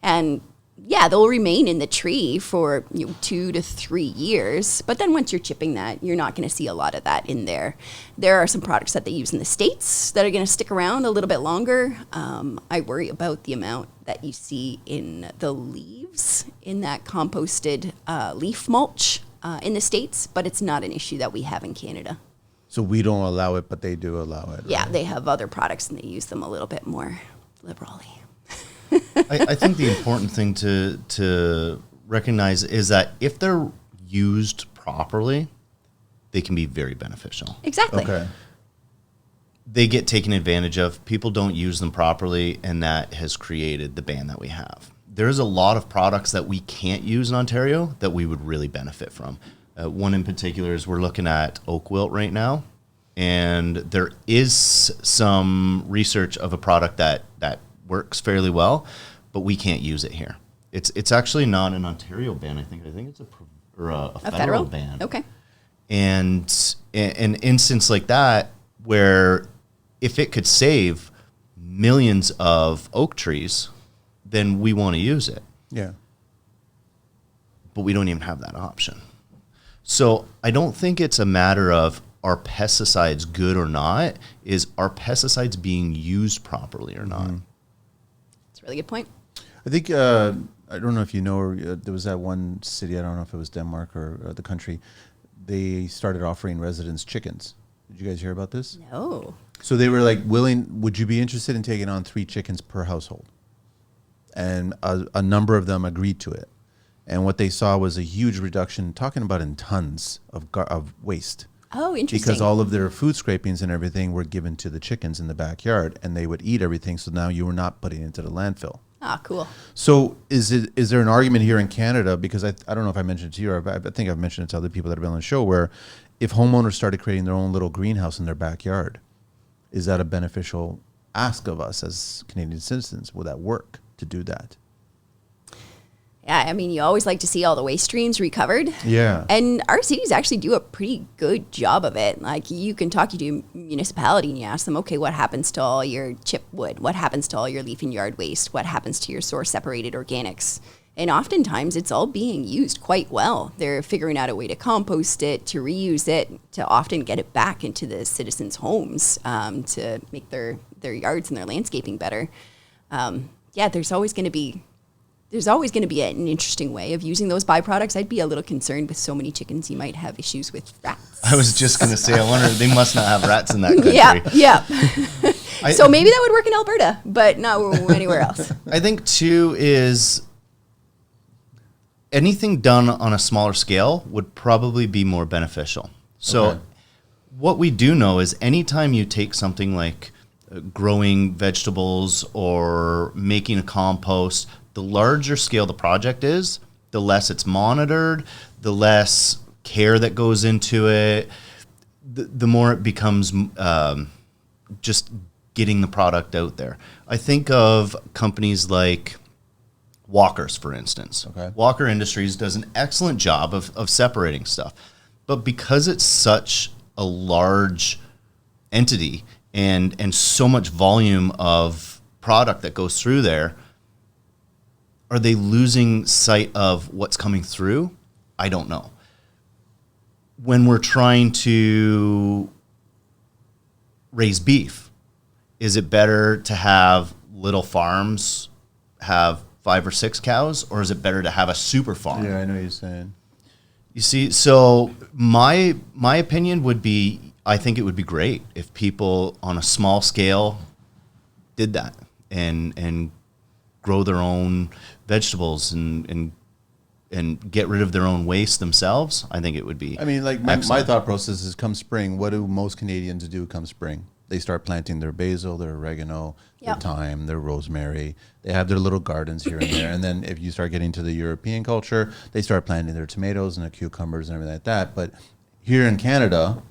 Speaker 1: And yeah, they'll remain in the tree for 2 to 3 years. But then once you're chipping that, you're not going to see a lot of that in there. There are some products that they use in the States that are going to stick around a little bit longer. I worry about the amount that you see in the leaves in that composted leaf mulch in the States, but it's not an issue that we have in Canada.
Speaker 2: So we don't allow it, but they do allow it.
Speaker 1: Yeah,
Speaker 2: right?
Speaker 1: they have other products and they use them a little bit more liberally.
Speaker 3: I think the important thing to recognize is that if they're used properly, they can be very beneficial.
Speaker 1: Exactly.
Speaker 2: Okay.
Speaker 3: They get taken advantage of. People don't use them properly, and that has created the ban that we have. There's a lot of products that we can't use in Ontario that we would really benefit from. One in particular is we're looking at oak wilt right now, and there is some research of a product that works fairly well, but we can't use it here. It's actually not an Ontario ban. I think it's a federal ban.
Speaker 1: Okay.
Speaker 3: And an instance like that, where if it could save millions of oak trees, then we want to use it.
Speaker 2: Yeah.
Speaker 3: But we don't even have that option. So I don't think it's a matter of are pesticides good or not, is are pesticides being used properly or not?
Speaker 2: Mm-hmm.
Speaker 1: That's a really good point.
Speaker 2: I think, I don't know if you know, there was that one city, I don't know if it was Denmark or the country, they started offering residents chickens. Did you guys hear about this?
Speaker 1: No.
Speaker 2: So they were like would you be interested in taking on 3 chickens per household? and a number of them agreed to it. And what they saw was a huge reduction, talking about in tons of waste.
Speaker 1: Oh, interesting.
Speaker 2: Because all of their food scrapings and everything were given to the chickens in the backyard, and they would eat everything. So now you were not putting it into the landfill.
Speaker 1: Ah, cool.
Speaker 2: So is there an argument here in Canada? Because I don't know if I mentioned it to you, or I think I've mentioned it to other people that have been on the show, where if homeowners started creating their own little greenhouse in their backyard, is that a beneficial ask of us as Canadian citizens? Will that work to do that?
Speaker 1: Yeah, I mean, you always like to see all the waste streams recovered.
Speaker 2: Yeah.
Speaker 1: And our cities actually do a pretty good job of it. Like, you can talk to a municipality and you ask them, okay, what happens to all your chip wood? What happens to all your leaf and yard waste? What happens to your source-separated organics? And oftentimes, it's all being used quite well. They're figuring out a way to compost it, to reuse it, to often get it back into the citizens' homes to make their yards and their landscaping better. Yeah, there's always going to be an interesting way of using those byproducts. I'd be a little concerned with so many chickens. You might have issues with rats.
Speaker 3: I was just going to say, I wonder, they must not have rats in that country.
Speaker 1: Yeah. So maybe that would work in Alberta, but not anywhere else.
Speaker 3: I think, too, is anything done on a smaller scale would probably be more beneficial. So what we do know is anytime you take something like growing vegetables or making a compost, the larger scale the project is, the less it's monitored, the less care that goes into it, the more it becomes just getting the product out there. I think of companies like Walker's, for instance.
Speaker 2: Okay.
Speaker 3: Walker Industries does an excellent job of separating stuff. But because it's such a large entity and so much volume of product that goes through there, are they losing sight of what's coming through? I don't know. When we're trying to raise beef, is it better to have little farms have 5 or 6 cows, or is it better to have a super farm?
Speaker 2: Yeah, I know what you're saying.
Speaker 3: You see, so my opinion would be, I think it would be great if people on a small scale did that and grow their own vegetables and get rid of their own waste themselves. I think it would be.
Speaker 2: I mean, like my thought process is, come spring, what do most Canadians do come spring? They start planting their basil, their oregano, their thyme, their rosemary. They have their little gardens here and there. And then if you start getting to the European culture, they start planting their tomatoes and their cucumbers and everything like that. But here in Canada,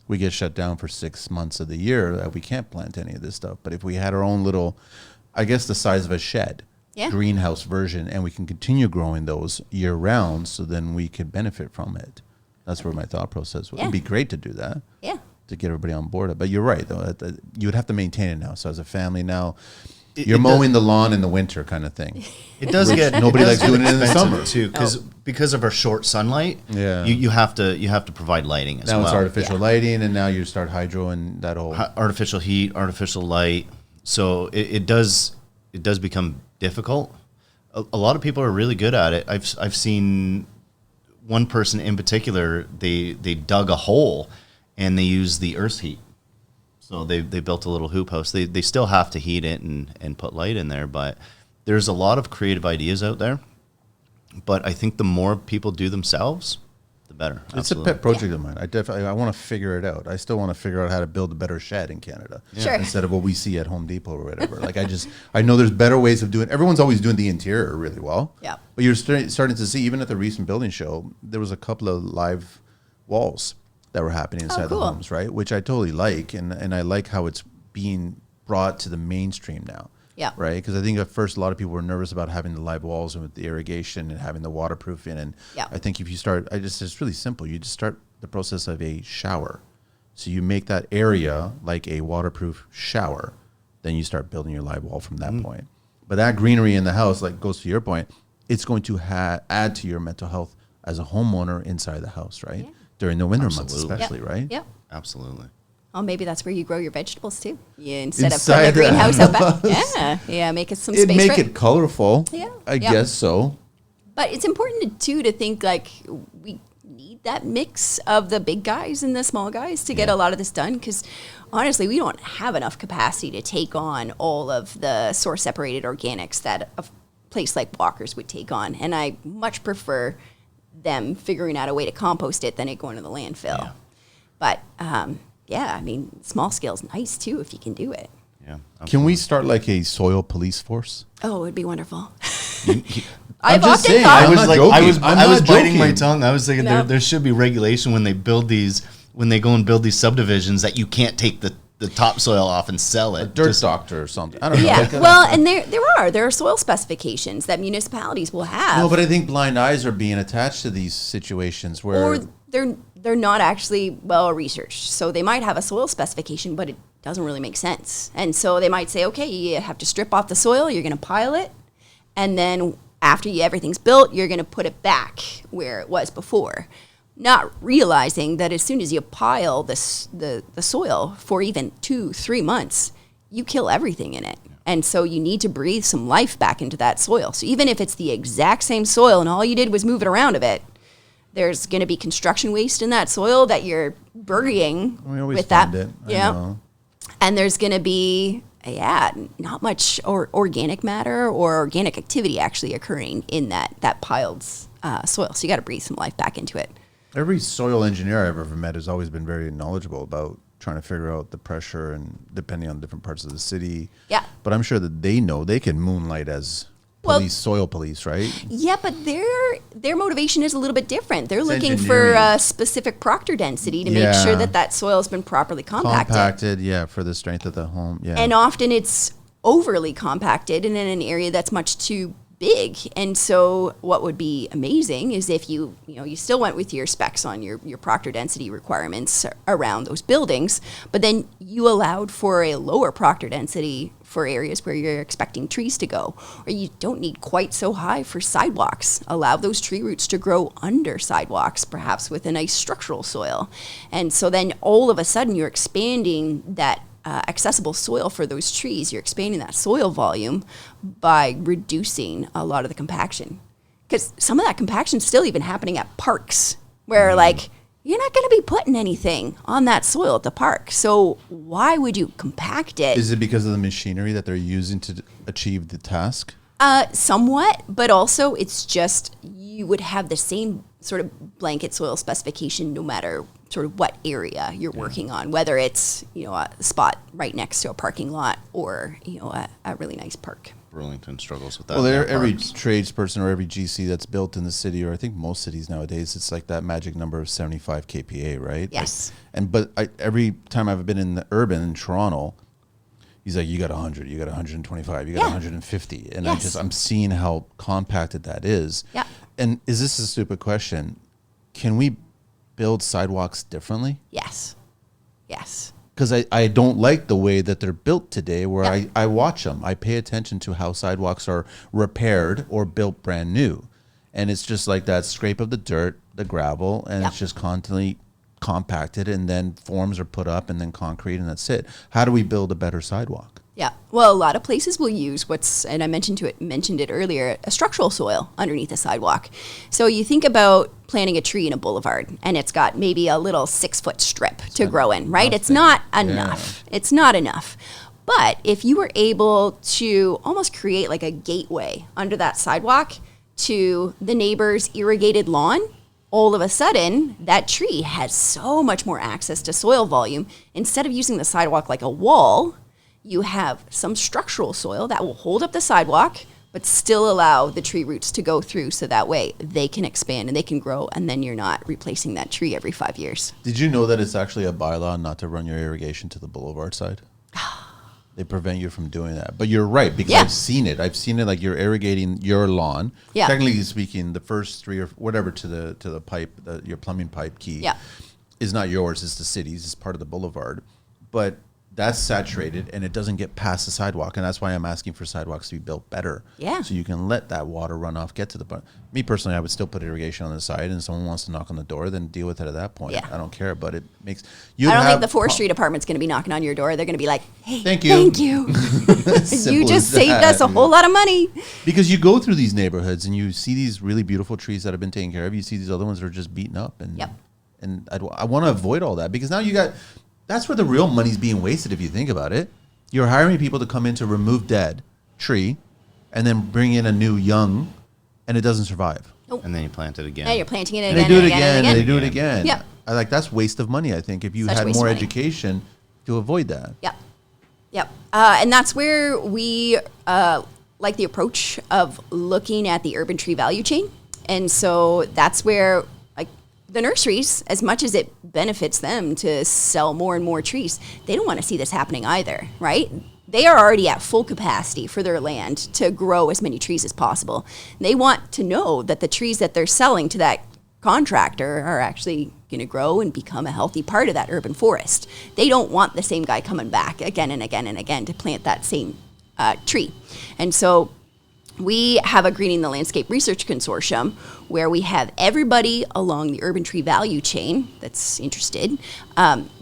Speaker 2: we get shut down for 6 months of the year. We can't plant any of this stuff. But if we had our own little, I guess the size of a shed, greenhouse version, and we can continue growing those year round, so then we could benefit from it. That's where my thought process would. It'd be great to do that. Yeah. To get everybody on board. But you're right, though. You would have to maintain it now. So as a family now, you're mowing the lawn in the winter kind of thing.
Speaker 3: It does get
Speaker 2: nobody likes doing it in the summer
Speaker 3: too, because of our short sunlight. Yeah, you have to provide lighting as well.
Speaker 2: Now it's artificial lighting, and now you start hydro and that whole
Speaker 3: artificial heat, artificial light. So it does become difficult. A lot of people are really good at it. I've seen one person in particular. They dug a hole and they used the earth heat. So they built a little hoop house. They still have to heat it and put light in there, but there's a lot of creative ideas out there. But I think the more people do themselves, the better.
Speaker 2: It's a pet project of mine. I want to figure it out. I still want to figure out how to build a better shed in Canada instead of what we see at Home Depot or whatever. Like I know there's better ways of doing it. Everyone's always doing the interior really well. Yeah. But you're starting to see, even at the recent building show, there was a couple of live walls that were happening inside the homes, right? Which I totally like, and I like how it's being brought to the mainstream now. Yeah. Right? Because I think at first a lot of people were nervous about having the live walls and with the irrigation and having the waterproofing. And I think if you start, it's really simple. You just start the process of a shower. So you make that area like a waterproof shower. Then you start building your live wall from that point. But that greenery in the house, like goes to your point, it's going to add to your mental health as a homeowner inside the house, right? Yeah. During the winter months especially, right?
Speaker 1: Yeah.
Speaker 3: Absolutely.
Speaker 1: Oh, maybe that's where you grow your vegetables too. Instead of putting a greenhouse out back. Yeah, make it some space.
Speaker 2: Make it colorful. Yeah. I guess so.
Speaker 1: But it's important too to think like we need that mix of the big guys and the small guys to get a lot of this done, because honestly, we don't have enough capacity to take on all of the source separated organics that place like Walker's would take on. And I much prefer them figuring out a way to compost it than it going to the landfill.
Speaker 3: Yeah.
Speaker 1: But, I mean, small scale is nice, too, if you can do it.
Speaker 3: Yeah.
Speaker 2: Can we start like a soil police force?
Speaker 1: Oh, it'd be wonderful.
Speaker 2: I'm just saying.
Speaker 3: I
Speaker 2: I'm
Speaker 3: was
Speaker 2: not
Speaker 3: like,
Speaker 2: joking.
Speaker 3: I was biting my
Speaker 2: joking.
Speaker 3: tongue. I was thinking
Speaker 1: No.
Speaker 3: there should be regulation when they go and build these subdivisions that you can't take the topsoil off and sell it.
Speaker 2: Dirt doctor or something. I don't know.
Speaker 1: Yeah,
Speaker 2: Like,
Speaker 1: well, and there are soil specifications that municipalities will have.
Speaker 2: no, but I think blind eyes are being attached to these situations where
Speaker 1: or they're not actually well researched. So they might have a soil specification, but it doesn't really make sense. And so they might say, okay, you have to strip off the soil, you're going to pile it, and then after everything's built, you're going to put it back where it was before. Not realizing that as soon as you pile the soil for even 2-3 months, you kill everything in it. And so you need to breathe some life back into that soil. So even if it's the exact same soil and all you did was move it around a bit, there's going to be construction waste in that soil that you're burying
Speaker 2: we always
Speaker 1: with
Speaker 2: find
Speaker 1: that.
Speaker 2: it. I
Speaker 1: Yeah.
Speaker 2: know.
Speaker 1: And there's going to be, not much organic matter or organic activity actually occurring in that piled soil. So you got to breathe some life back into it.
Speaker 2: Every soil engineer I've ever met has always been very knowledgeable about trying to figure out the pressure and depending on different parts of the city.
Speaker 1: Yeah.
Speaker 2: But I'm sure that they know they can moonlight as soil police, right?
Speaker 1: Yeah, but their motivation is a little bit different. They're looking for
Speaker 2: engineering.
Speaker 1: a specific proctor density to make sure that soil has been properly compacted.
Speaker 2: Yeah, for the strength of the home. Yeah.
Speaker 1: And often it's overly compacted and in an area that's much too big. And so what would be amazing is if you still went with your specs on your proctor density requirements around those buildings, but then you allowed for a lower proctor density for areas where you're expecting trees to go, or you don't need quite so high for sidewalks. Allow those tree roots to grow under sidewalks, perhaps with a nice structural soil. And so then all of a sudden you're expanding that accessible soil for those trees. You're expanding that soil volume by reducing a lot of the compaction. Because some of that compaction is still even happening at parks where you're not going to be putting anything on that soil at the park. So why would you compact it?
Speaker 2: Is it because of the machinery that they're using to achieve the task?
Speaker 1: Somewhat, but also it's just you would have the same sort of blanket soil specification no matter sort of what area you're working on, whether it's a spot right next to a parking lot or a really nice park.
Speaker 3: Burlington struggles with that.
Speaker 2: Well, every tradesperson or every GC that's built in the city, or I think most cities nowadays, it's like that magic number of 75 kPa, right?
Speaker 1: Yes.
Speaker 2: But every time I've been in the urban in Toronto, he's like, you got 100, you got 125, you got 150. And
Speaker 1: Yes.
Speaker 2: I'm seeing how compacted that is.
Speaker 1: Yeah.
Speaker 2: And is this a stupid question? Can we build sidewalks differently?
Speaker 1: Yes. Yes.
Speaker 2: Because I don't like the way that they're built today where
Speaker 1: Yeah.
Speaker 2: I watch them. I pay attention to how sidewalks are repaired or built brand new. And it's just like that scrape of the dirt, the gravel, and it's just constantly compacted, and then forms are put up and then concrete, and that's it. How do we build a better sidewalk?
Speaker 1: Yeah. Well, a lot of places will use and I mentioned it earlier, a structural soil underneath a sidewalk. So you think about planting a tree in a boulevard and it's got maybe a little 6-foot strip to grow in, right? It's not enough. It's not enough. But if you were able to almost create like a gateway under that sidewalk to the neighbor's irrigated lawn, all of a sudden, that tree has so much more access to soil volume. Instead of using the sidewalk like a wall, you have some structural soil that will hold up the sidewalk, but still allow the tree roots to go through so that way they can expand and they can grow, and then you're not replacing that tree every 5 years.
Speaker 2: Did you know that it's actually a bylaw not to run your irrigation to the boulevard side? They prevent you from doing that. But you're right, because I've seen it. I've seen it like you're irrigating your lawn.
Speaker 1: Yeah.
Speaker 2: Technically speaking, the first 3 or whatever to the pipe, your plumbing pipe key is not yours, it's the city's, it's part of the boulevard. But that's saturated and it doesn't get past the sidewalk, and that's why I'm asking for sidewalks to be built better.
Speaker 1: Yeah.
Speaker 2: So you can let that water runoff get to the point. Me personally, I would still put irrigation on the side, and if someone wants to knock on the door, then deal with it at that point.
Speaker 1: Yeah.
Speaker 2: I don't care, but it makes
Speaker 1: I don't think the forestry department's going to be knocking on your door. They're going to be like, hey,
Speaker 2: Thank you.
Speaker 1: Thank you. You just saved us a whole lot of money.
Speaker 2: Because you go through these neighborhoods and you see these really beautiful trees that have been taken care of. You see these other ones that are just beaten up. And and I want to avoid all that, because now that's where the real money's being wasted if you think about it. You're hiring people to come in to remove dead tree, and then bring in a new young, and it doesn't survive.
Speaker 1: Nope.
Speaker 3: And then you plant it again.
Speaker 1: Yeah, you're planting it
Speaker 2: And
Speaker 1: again.
Speaker 2: they do it
Speaker 1: and
Speaker 2: again,
Speaker 1: and
Speaker 2: and they do it again.
Speaker 1: Yep.
Speaker 2: I like that's waste of money. I think if you
Speaker 1: Such
Speaker 2: had
Speaker 1: waste
Speaker 2: more
Speaker 1: of money.
Speaker 2: education to avoid that.
Speaker 1: Yep. Yep. And that's where we like the approach of looking at the urban tree value chain. And so that's where like the nurseries, as much as it benefits them to sell more and more trees, they don't want to see this happening either, right? They are already at full capacity for their land to grow as many trees as possible. They want to know that the trees that they're selling to that contractor are actually going to grow and become a healthy part of that urban forest. They don't want the same guy coming back again and again and again to plant that same tree. And so we have a Greening the Landscape Research Consortium where we have everybody along the urban tree value chain that's interested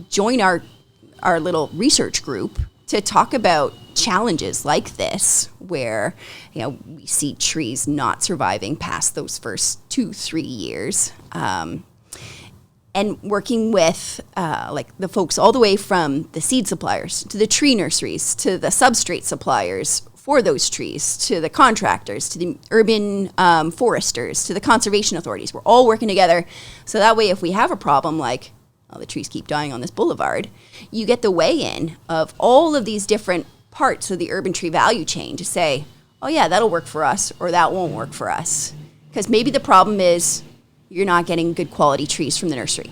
Speaker 1: join our little research group to talk about challenges like this, where we see trees not surviving past those first 2-3 years, and working with like the folks all the way from the seed suppliers to the tree nurseries to the substrate suppliers for those trees to the contractors to the urban foresters to the conservation authorities. We're all working together, so that way if we have a problem like the trees keep dying on this boulevard, you get the weigh-in of all of these different parts of the urban tree value chain to say, oh yeah, that'll work for us, or that won't work for us. Because maybe the problem is you're not getting good quality trees from the nursery.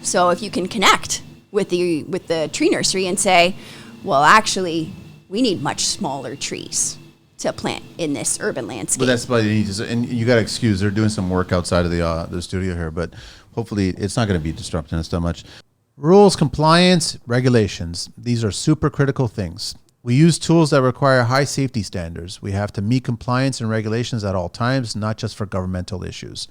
Speaker 1: So if you can connect with the tree nursery and say, well, actually, we need much smaller trees to plant in this urban landscape.
Speaker 2: But that's why you need to, and you got to excuse, they're doing some work outside of the studio here, but hopefully it's not going to be disrupting us that much. Rules, compliance, regulations. These are super critical things. We use tools that require high safety standards. We have to meet compliance and regulations at all times, not just for governmental issues.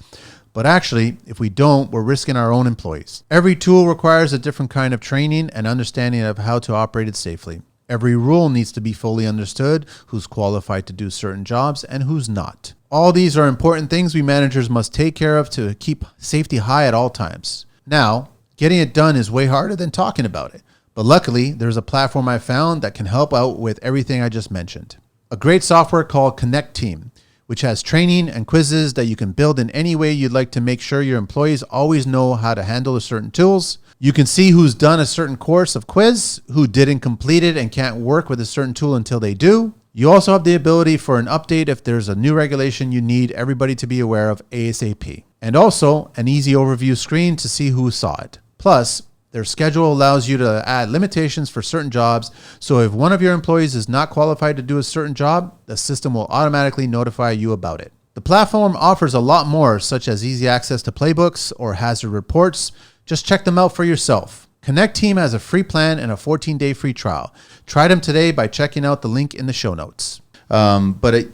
Speaker 2: But actually, if we don't, we're risking our own employees. Every tool requires a different kind of training and understanding of how to operate it safely. Every rule needs to be fully understood, who's qualified to do certain jobs and who's not. All these are important things we managers must take care of to keep safety high at all times. Now, getting it done is way harder than talking about it. But luckily, there's a platform I found that can help out with everything I just mentioned. A great software called Connect Team, which has training and quizzes that you can build in any way you'd like to make sure your employees always know how to handle certain tools. You can see who's done a certain course of quiz, who didn't complete it and can't work with a certain tool until they do. You also have the ability for an update if there's a new regulation you need everybody to be aware of ASAP. And also an easy overview screen to see who saw it. Plus, their schedule allows you to add limitations for certain jobs, so if one of your employees is not qualified to do a certain job, the system will automatically notify you about it. The platform offers a lot more, such as easy access to playbooks or hazard reports. Just check them out for yourself. Connect Team has a free plan and a 14-day free trial. Try them today by checking out the link in the show notes. But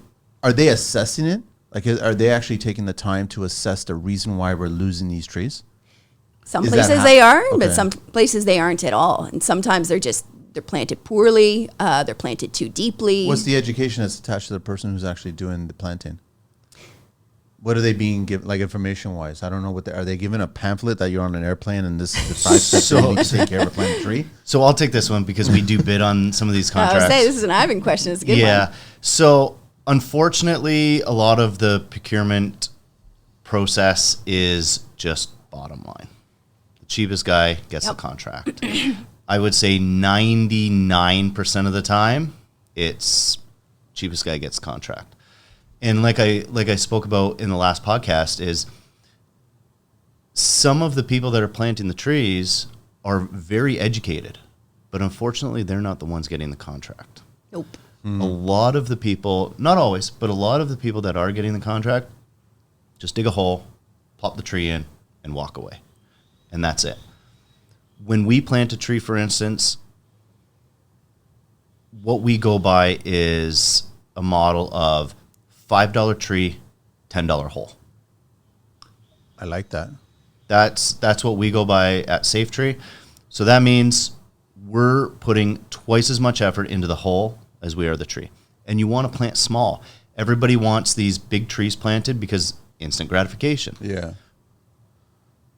Speaker 2: are they assessing it? Like, are they actually taking the time to assess the reason why we're losing these trees?
Speaker 1: Some places they are, but some places they aren't at all. And sometimes they're planted poorly. They're planted too deeply.
Speaker 2: What's the education that's attached to the person who's actually doing the planting? What are they being given, like information-wise? I don't know are they given a pamphlet that you're on an airplane and this is the 5 steps you need to take care of a planted tree?
Speaker 3: So I'll take this one because we do bid on some of these contracts.
Speaker 1: I was saying, this is an Ivan question. It's a good one.
Speaker 3: Yeah. So unfortunately, a lot of the procurement process is just bottom line. The cheapest guy gets the contract. I would say 99% of the time, it's cheapest guy gets the contract. And like I spoke about in the last podcast, is some of the people that are planting the trees are very educated, but unfortunately, they're not the ones getting the contract.
Speaker 1: Nope.
Speaker 3: Mm-hmm. A lot of the people, not always, but a lot of the people that are getting the contract just dig a hole, pop the tree in, and walk away. And that's it. When we plant a tree, for instance, what we go by is a model of $5 tree, $10 hole.
Speaker 2: I like that.
Speaker 3: That's what we go by at SafeTree. So that means we're putting twice as much effort into the hole as we are the tree. And you want to plant small. Everybody wants these big trees planted because instant gratification.
Speaker 2: Yeah.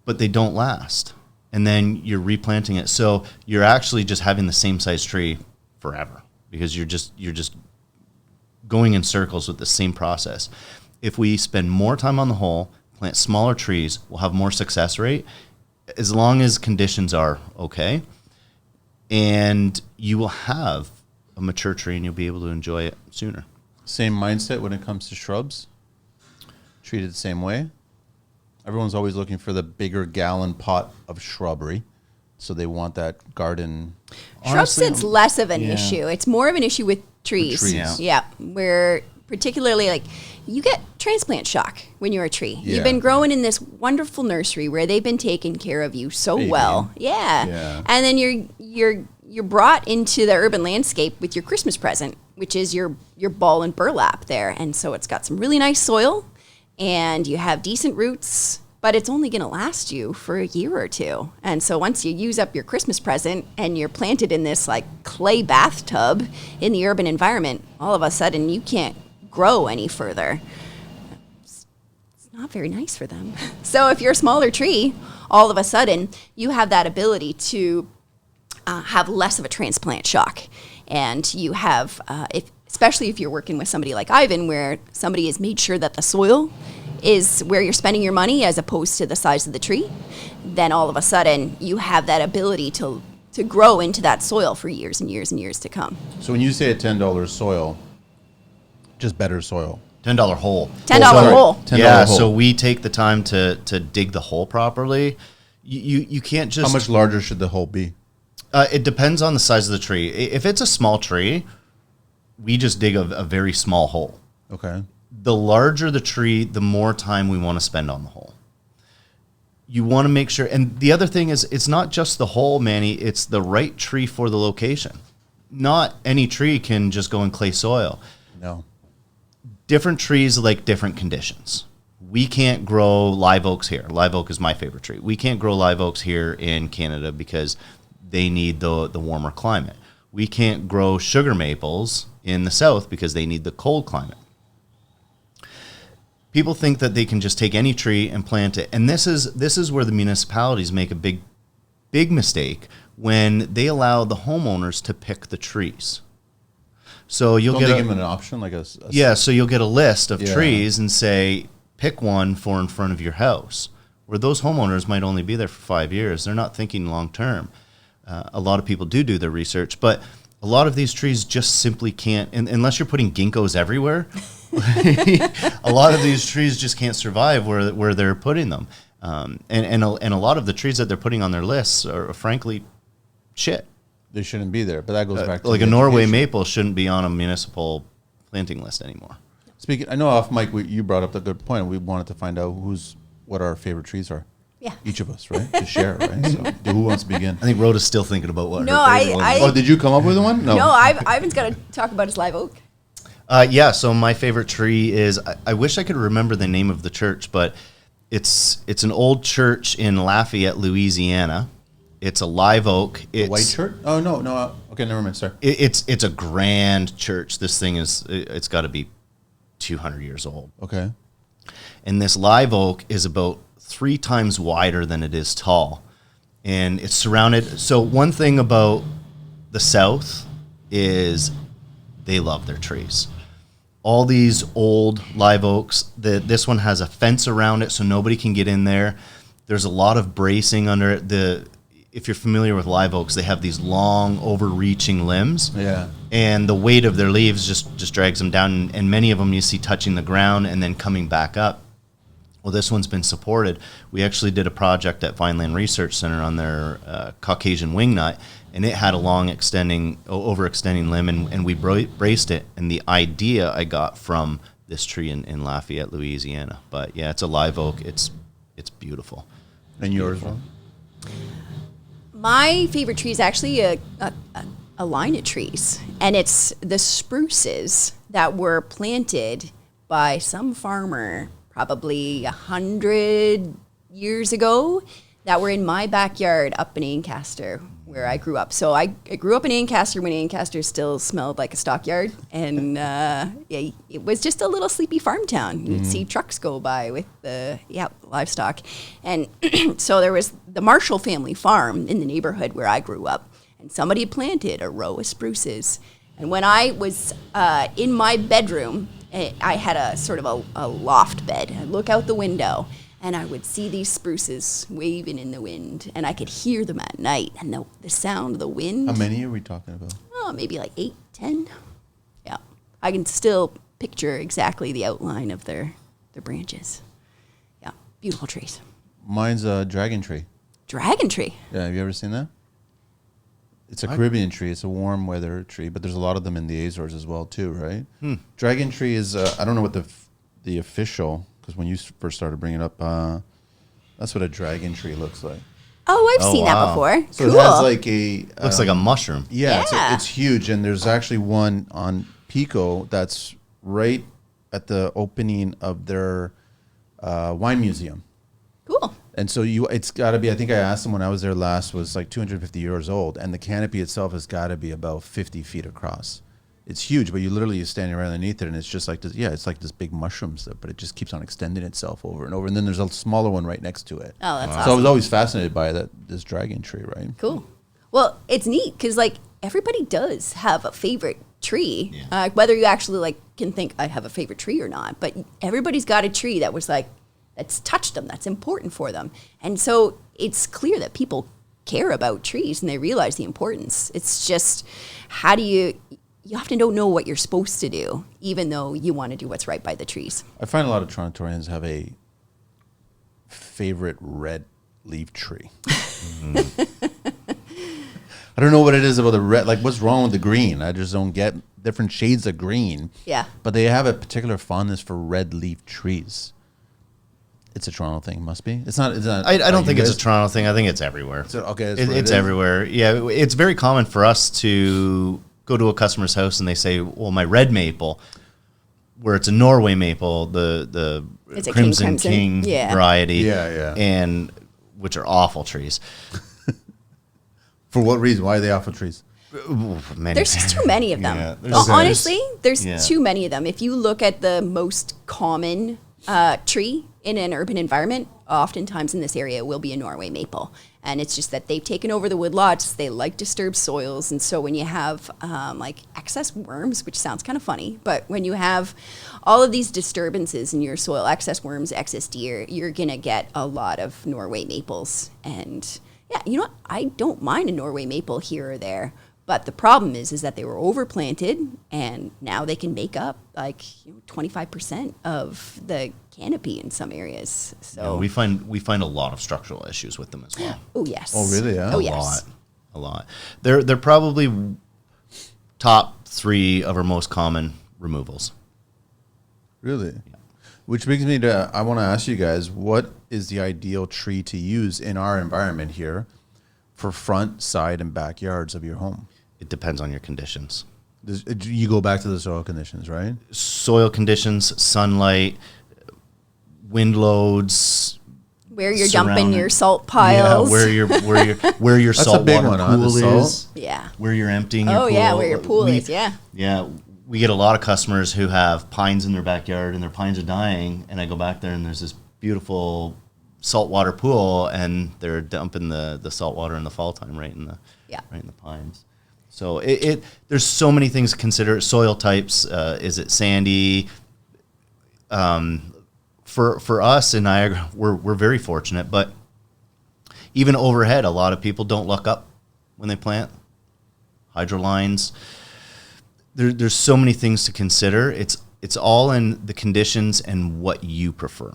Speaker 3: But they don't last. And then you're replanting it. So you're actually just having the same size tree forever because you're just going in circles with the same process. If we spend more time on the hole, plant smaller trees, we'll have more success rate as long as conditions are okay. And you will have a mature tree and you'll be able to enjoy it sooner.
Speaker 2: Same mindset when it comes to shrubs? Treated the same way? Everyone's always looking for the bigger gallon pot of shrubbery. So they want that garden.
Speaker 1: Shrubs, it's less of an issue. It's more of an issue with trees. Yeah. Where particularly like you get transplant shock when you're a tree.
Speaker 2: Yeah.
Speaker 1: You've been growing in this wonderful nursery where they've been taking care of you so well. Yeah. And then you're brought into the urban landscape with your Christmas present, which is your ball and burlap there. And so it's got some really nice soil and you have decent roots, but it's only going to last you for a year or two. And so once you use up your Christmas present and you're planted in this like clay bathtub in the urban environment, all of a sudden you can't grow any further. It's not very nice for them. So if you're a smaller tree, all of a sudden you have that ability to have less of a transplant shock. And you have, especially if you're working with somebody like Ivan, where somebody has made sure that the soil is where you're spending your money as opposed to the size of the tree, then all of a sudden you have that ability to grow into that soil for years and years and years to come.
Speaker 2: So when you say a $10 soil, just better soil.
Speaker 3: $10 hole.
Speaker 1: $10 hole.
Speaker 3: $10 hole. So we take the time to dig the hole properly. You can't just...
Speaker 2: How much larger should the hole be?
Speaker 3: It depends on the size of the tree. If it's a small tree, we just dig a very small hole.
Speaker 2: Okay.
Speaker 3: The larger the tree, the more time we want to spend on the hole. You want to make sure, and the other thing is, it's not just the hole, Manny, it's the right tree for the location. Not any tree can just go in clay soil.
Speaker 2: No.
Speaker 3: Different trees like different conditions. We can't grow live oaks here. Live oak is my favorite tree. We can't grow live oaks here in Canada because they need the warmer climate. We can't grow sugar maples in the south because they need the cold climate. People think that they can just take any tree and plant it, and this is where the municipalities make a big mistake when they allow the homeowners to pick the trees. So you'll
Speaker 2: give them an option like
Speaker 3: so you'll get a list of trees and say pick one for in front of your house, where those homeowners might only be there for 5 years. They're not thinking long term. A lot of people do their research, but a lot of these trees just simply can't, unless you're putting ginkgos everywhere. A lot of these trees just can't survive where they're putting them, and a lot of the trees that they're putting on their lists are frankly shit.
Speaker 2: They shouldn't be there, but that goes back to
Speaker 3: like a Norway maple shouldn't be on a municipal planting list anymore.
Speaker 2: Speaking, I know off mic you brought up a good point. We wanted to find out what our favorite trees are.
Speaker 1: Yeah.
Speaker 2: Each of us, right? To share, right? So, who wants to begin?
Speaker 3: I think Rhoda's still thinking about what.
Speaker 1: No,
Speaker 3: her favorite one is.
Speaker 2: Oh, did you come up with one?
Speaker 1: No, Ivan's got to talk about his live oak.
Speaker 3: So my favorite tree is, I wish I could remember the name of the church, but it's an old church in Lafayette, Louisiana. It's a live oak. It's
Speaker 2: white church? Oh, no. Okay, never mind, sorry.
Speaker 3: It's a grand church. This thing it's got to be 200 years old.
Speaker 2: Okay.
Speaker 3: And this live oak is about 3 times wider than it is tall. And it's surrounded. So one thing about the South is they love their trees. All these old live oaks, this one has a fence around it so nobody can get in there. There's a lot of bracing under it. If you're familiar with live oaks, they have these long, overreaching limbs.
Speaker 2: Yeah.
Speaker 3: And the weight of their leaves just drags them down. And many of them you see touching the ground and then coming back up. Well, this one's been supported. We actually did a project at Vineland Research Center on their Caucasian wingnut, and it had a long overextending limb, and we braced it. And the idea I got from this tree in Lafayette, Louisiana. But yeah, it's a live oak. It's beautiful.
Speaker 2: And yours, Ron?
Speaker 1: My favorite tree is actually a line of trees, and it's the spruces that were planted by some farmer probably 100 years ago that were in my backyard up in Ancaster where I grew up. So I grew up in Ancaster when Ancaster still smelled like a stockyard, and it was just a little sleepy farm town. You'd see trucks go by with the livestock. And so there was the Marshall family farm in the neighborhood where I grew up, and somebody had planted a row of spruces. And when I was in my bedroom, I had a sort of a loft bed. I'd look out the window, and I would see these spruces waving in the wind, and I could hear them at night, and the sound of the wind.
Speaker 2: How many are we talking about?
Speaker 1: Oh, maybe like 8, 10. Yeah. I can still picture exactly the outline of their branches. Yeah, beautiful trees.
Speaker 2: Mine's a dragon tree.
Speaker 1: Dragon tree?
Speaker 2: Yeah, have you ever seen that? It's a Caribbean tree. It's a warm weather tree, but there's a lot of them in the Azores as well too, right? Dragon tree is, I don't know what the official, because when you first started bringing it up, that's what a dragon tree looks like.
Speaker 1: Oh, I've seen that before.
Speaker 2: So
Speaker 1: cool.
Speaker 2: it has like a...
Speaker 3: Looks like a mushroom.
Speaker 2: Yeah,
Speaker 1: Yeah.
Speaker 2: It's huge, and there's actually one on Pico that's right at the opening of their wine museum.
Speaker 1: Cool.
Speaker 2: And so it's got to be, I think I asked them when I was there last, was like 250 years old, and the canopy itself has got to be about 50 feet across. It's huge, but you're standing right underneath it, and it's just like this, it's like this big mushrooms, but it just keeps on extending itself over and over. And then there's a smaller one right next to it.
Speaker 1: Oh, that's
Speaker 2: So I
Speaker 1: awesome.
Speaker 2: was always fascinated by this dragon tree, right?
Speaker 1: Cool. Well, it's neat because like everybody does have a favorite tree,
Speaker 3: Yeah.
Speaker 1: whether you actually like can think I have a favorite tree or not. But everybody's got a tree that was like that's touched them, that's important for them, and so it's clear that people care about trees and they realize the importance. It's just how do you often don't know what you're supposed to do, even though you want to do what's right by the trees.
Speaker 2: I find a lot of Torontoians have a favorite red leaf tree. I don't know what it is about the red. Like, what's wrong with the green? I just don't get different shades of green.
Speaker 1: Yeah.
Speaker 2: But they have a particular fondness for red leaf trees. It's a Toronto thing, must be. It's not.
Speaker 3: I don't think it's a Toronto thing. I think it's everywhere.
Speaker 2: Okay,
Speaker 3: It's everywhere. Yeah, it's very common for us to go to a customer's house and they say, "Well, my red maple, where it's a Norway maple, the
Speaker 1: It's a
Speaker 3: Crimson
Speaker 1: King
Speaker 3: King variety,
Speaker 2: Yeah.
Speaker 3: and which are awful trees."
Speaker 2: For what reason? Why are they awful trees?
Speaker 1: There's just too many of them.
Speaker 3: Yeah, there's-
Speaker 1: Honestly, there's
Speaker 3: Yeah.
Speaker 1: too many of them. If you look at the most common tree in an urban environment, oftentimes in this area will be a Norway maple. And it's just that they've taken over the woodlots. They like disturbed soils. And so when you have like excess worms, which sounds kind of funny, but when you have all of these disturbances in your soil, excess worms, excess deer, you're going to get a lot of Norway maples. And yeah, you know what? I don't mind a Norway maple here or there. But the problem is that they were overplanted, and now they can make up like 25% of the canopy in some areas. So
Speaker 3: we find a lot of structural issues with them as well.
Speaker 1: oh yes.
Speaker 2: Oh, really? Yeah?
Speaker 1: Oh
Speaker 3: A
Speaker 1: yes.
Speaker 3: lot. They're probably top 3 of our most common removals.
Speaker 2: Really? Yeah. Which brings me to, I want to ask you guys, what is the ideal tree to use in our environment here for front, side, and backyards of your home?
Speaker 3: It depends on your conditions.
Speaker 2: You go back to the soil conditions, right?
Speaker 3: Soil conditions, sunlight, wind loads.
Speaker 1: Where you're dumping your salt
Speaker 3: Yeah,
Speaker 1: piles.
Speaker 3: where your
Speaker 2: That's a
Speaker 3: salt
Speaker 2: big
Speaker 3: water
Speaker 2: one, huh, the
Speaker 3: pool
Speaker 2: salt?
Speaker 3: is.
Speaker 1: Yeah.
Speaker 3: Where you're emptying your
Speaker 1: Oh
Speaker 3: pool.
Speaker 1: yeah, where your pool is. Yeah.
Speaker 3: Yeah, we get a lot of customers who have pines in their backyard and their pines are dying, and I go back there and there's this beautiful saltwater pool, and they're dumping the salt water in the fall time right in the pines. So there's so many things to consider. Soil types, is it sandy? For us in Niagara, we're very fortunate, but even overhead, a lot of people don't look up when they plant. Hydro lines. There's so many things to consider. It's all in the conditions and what you prefer.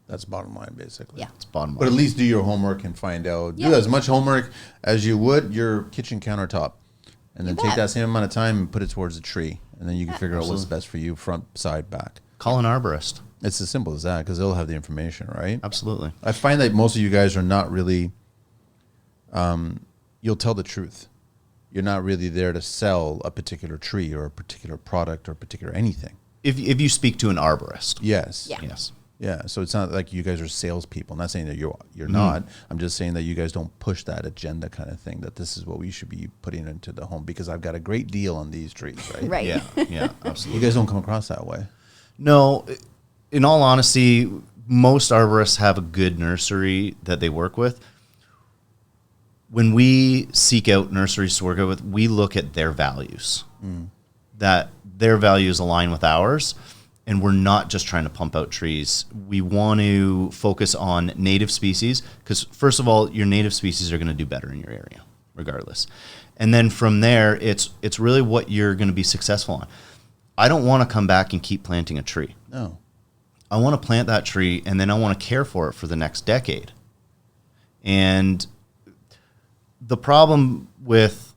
Speaker 2: That's bottom line, basically.
Speaker 1: Yeah.
Speaker 3: It's bottom line.
Speaker 2: But at least do your homework and find out.
Speaker 1: Yeah.
Speaker 2: Do as much homework as you would your kitchen countertop. And then
Speaker 1: You
Speaker 2: take
Speaker 1: bet.
Speaker 2: that same amount of time and put it towards a tree. And then you can figure out what's best for you, front, side, back.
Speaker 3: Call an arborist.
Speaker 2: It's as simple as that because they'll have the information, right?
Speaker 3: Absolutely.
Speaker 2: I find that most of you guys are not really, you'll tell the truth. You're not really there to sell a particular tree or a particular product or a particular anything.
Speaker 3: If you speak to an arborist.
Speaker 2: Yes.
Speaker 1: Yeah.
Speaker 3: Yes.
Speaker 2: Yeah. So it's not like you guys are salespeople. I'm not saying that you're not. I'm just saying that you guys don't push that agenda kind of thing, that this is what we should be putting into the home because I've got a great deal on these trees, right?
Speaker 1: Right.
Speaker 3: Yeah. Yeah.
Speaker 2: You
Speaker 3: Absolutely.
Speaker 2: guys don't come across that way.
Speaker 3: No, in all honesty, most arborists have a good nursery that they work with. when we seek out nurseries to work with, we look at their values, that their values align with ours. And we're not just trying to pump out trees. We want to focus on native species because, first of all, your native species are going to do better in your area, regardless. And then from there, it's really what you're going to be successful on. I don't want to come back and keep planting a tree.
Speaker 2: No.
Speaker 3: I want to plant that tree, and then I want to care for it for the next decade. And the problem with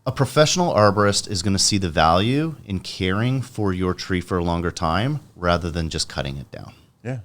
Speaker 3: a professional arborist is going to see the value in caring for your tree for a longer time rather than just cutting it down.
Speaker 2: Yeah.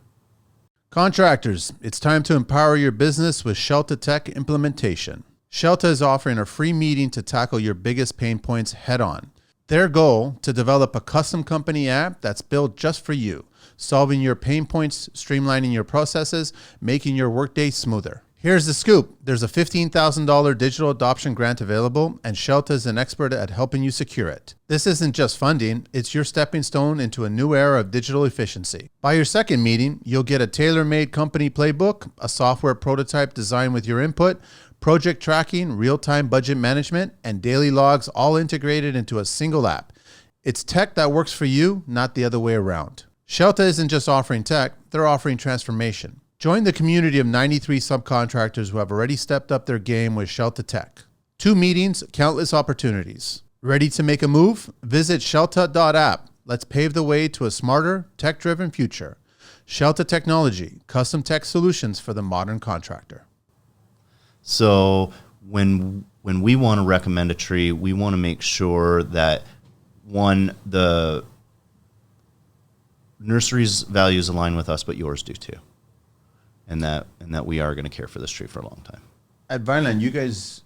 Speaker 2: Contractors, it's time to empower your business with Shelta Tech implementation. Shelta is offering a free meeting to tackle your biggest pain points head on. Their goal, to develop a custom company app that's built just for you, solving your pain points, streamlining your processes, making your workday smoother. Here's the scoop. There's a $15,000 digital adoption grant available, and Shelta is an expert at helping you secure it. This isn't just funding, it's your stepping stone into a new era of digital efficiency. By your second meeting, you'll get a tailor-made company playbook, a software prototype designed with your input, project tracking, real-time budget management, and daily logs all integrated into a single app. It's tech that works for you, not the other way around. Shelta isn't just offering tech, they're offering transformation. Join the community of 93 subcontractors who have already stepped up their game with Shelta Tech. 2 meetings, countless opportunities. Ready to make a move? Visit shelta.app. Let's pave the way to a smarter, tech-driven future. Shelta Technology, custom tech solutions for the modern contractor.
Speaker 3: So when we want to recommend a tree, we want to make sure that, one, the nursery's values align with us, but yours do too. And that we are going to care for this tree for a long time.
Speaker 2: At Vineland, do you guys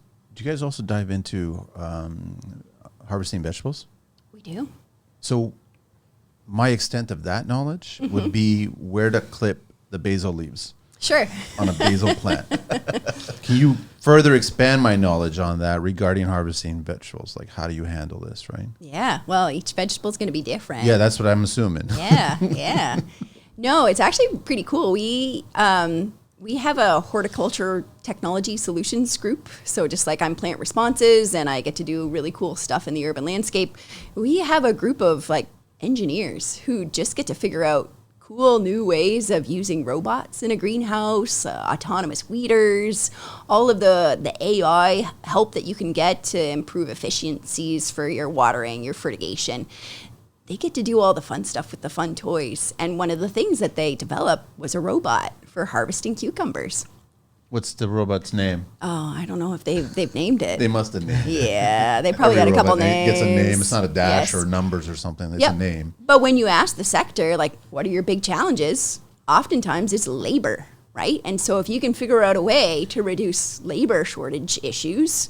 Speaker 2: also dive into harvesting vegetables?
Speaker 1: We do.
Speaker 2: So my extent of that knowledge would be where to clip the basil leaves.
Speaker 1: Sure.
Speaker 2: On a basil plant. Can you further expand my knowledge on that regarding harvesting vegetables? Like, how do you handle this, right?
Speaker 1: Yeah. Well, each vegetable is going to be different.
Speaker 2: Yeah, that's what I'm assuming.
Speaker 1: Yeah. No, it's actually pretty cool. We have a horticulture technology solutions group. So just like I'm plant responses and I get to do really cool stuff in the urban landscape, we have a group of like engineers who just get to figure out cool new ways of using robots in a greenhouse, autonomous weeders, all of the AI help that you can get to improve efficiencies for your watering, your fertigation. They get to do all the fun stuff with the fun toys. And one of the things that they developed was a robot for harvesting cucumbers.
Speaker 2: What's the robot's name?
Speaker 1: Oh, I don't know if they've named it.
Speaker 2: They must have named it.
Speaker 1: Yeah, they probably got a couple names.
Speaker 2: Gets a name. It's not a dash or numbers or something. It's a name.
Speaker 1: But when you ask the sector, like, what are your big challenges? Oftentimes it's labor, right? And so if you can figure out a way to reduce labor shortage issues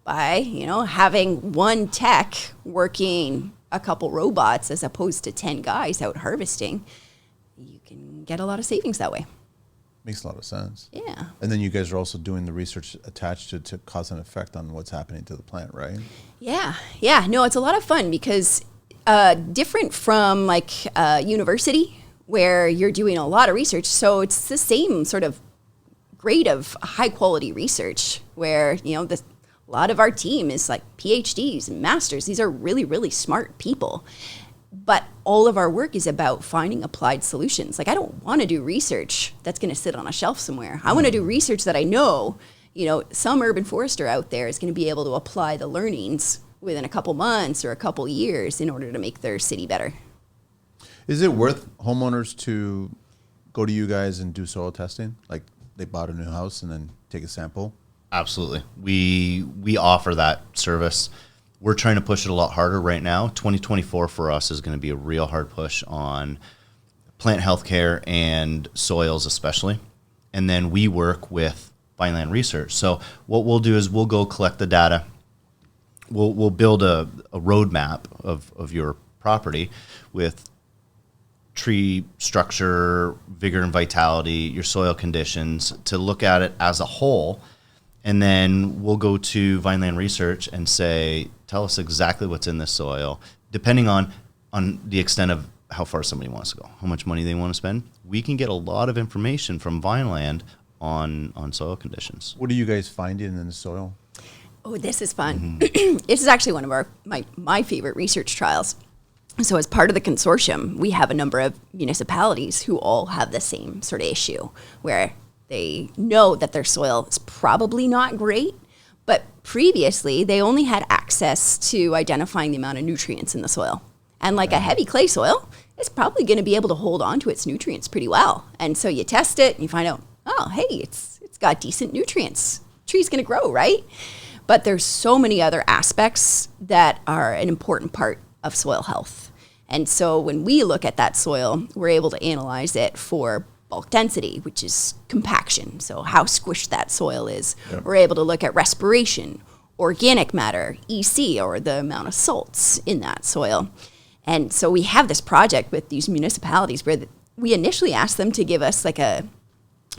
Speaker 1: by, having one tech working a couple robots as opposed to 10 guys out harvesting, you can get a lot of savings that way.
Speaker 2: Makes a lot of sense.
Speaker 1: Yeah.
Speaker 2: And then you guys are also doing the research attached to cause and effect on what's happening to the plant, right?
Speaker 1: Yeah. No, it's a lot of fun because different from like university where you're doing a lot of research. So it's the same sort of grade of high quality research where, a lot of our team is like PhDs and masters. These are really, really smart people. But all of our work is about finding applied solutions. Like, I don't want to do research that's going to sit on a shelf somewhere. I want to do research that I know, some urban forester out there is going to be able to apply the learnings within a couple months or a couple years in order to make their city better.
Speaker 2: Is it worth homeowners to go to you guys and do soil testing? Like, they bought a new house and then take a sample?
Speaker 3: Absolutely. We offer that service. We're trying to push it a lot harder right now. 2024 for us is going to be a real hard push on plant healthcare and soils especially. And then we work with Vineland Research. So what we'll do is we'll go collect the data. We'll build a roadmap of your property with tree structure, vigor and vitality, your soil conditions, to look at it as a whole. And then we'll go to Vineland Research and say, tell us exactly what's in this soil, depending on the extent of how far somebody wants to go, how much money they want to spend. We can get a lot of information from Vineland on soil conditions.
Speaker 2: What are you guys finding in the soil?
Speaker 1: Oh, this is fun. This is actually one of my favorite research trials. So as part of the consortium, we have a number of municipalities who all have the same sort of issue where they know that their soil is probably not great, but previously they only had access to identifying the amount of nutrients in the soil. And like a heavy clay soil, it's probably going to be able to hold on to its nutrients pretty well. And so you test it and you find out, oh, hey, it's got decent nutrients. Tree's going to grow, right? But there's so many other aspects that are an important part of soil health. And so when we look at that soil, we're able to analyze it for bulk density, which is compaction, so how squished that soil is. Yep. We're able to look at respiration, organic matter, EC, or the amount of salts in that soil. And so we have this project with these municipalities where we initially asked them to give us like a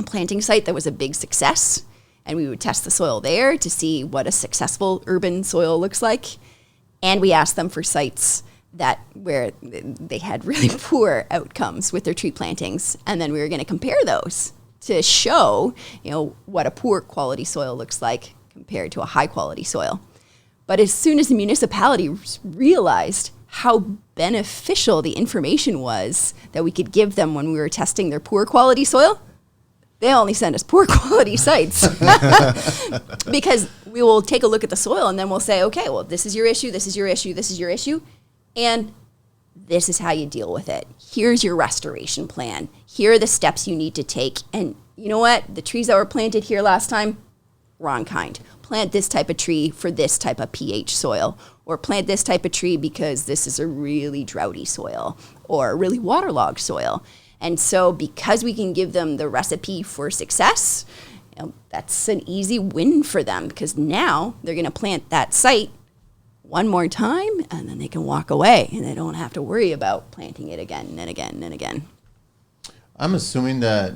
Speaker 1: planting site that was a big success, and we would test the soil there to see what a successful urban soil looks like. And we asked them for sites that where they had really poor outcomes with their tree plantings, and then we were going to compare those to show, what a poor quality soil looks like compared to a high quality soil. But as soon as the municipality realized how beneficial the information was that we could give them when we were testing their poor quality soil, they only send us poor quality sites. Because we will take a look at the soil and then we'll say, okay, well, this is your issue, this is your issue, this is your issue, and this is how you deal with it. Here's your restoration plan. Here are the steps you need to take. And you know what? The trees that were planted here last time, wrong kind. Plant this type of tree for this type of pH soil, or plant this type of tree because this is a really droughty soil or a really waterlogged soil. And so because we can give them the recipe for success, that's an easy win for them, because now they're going to plant that site one more time and then they can walk away and they don't have to worry about planting it again and again and again.
Speaker 2: I'm assuming that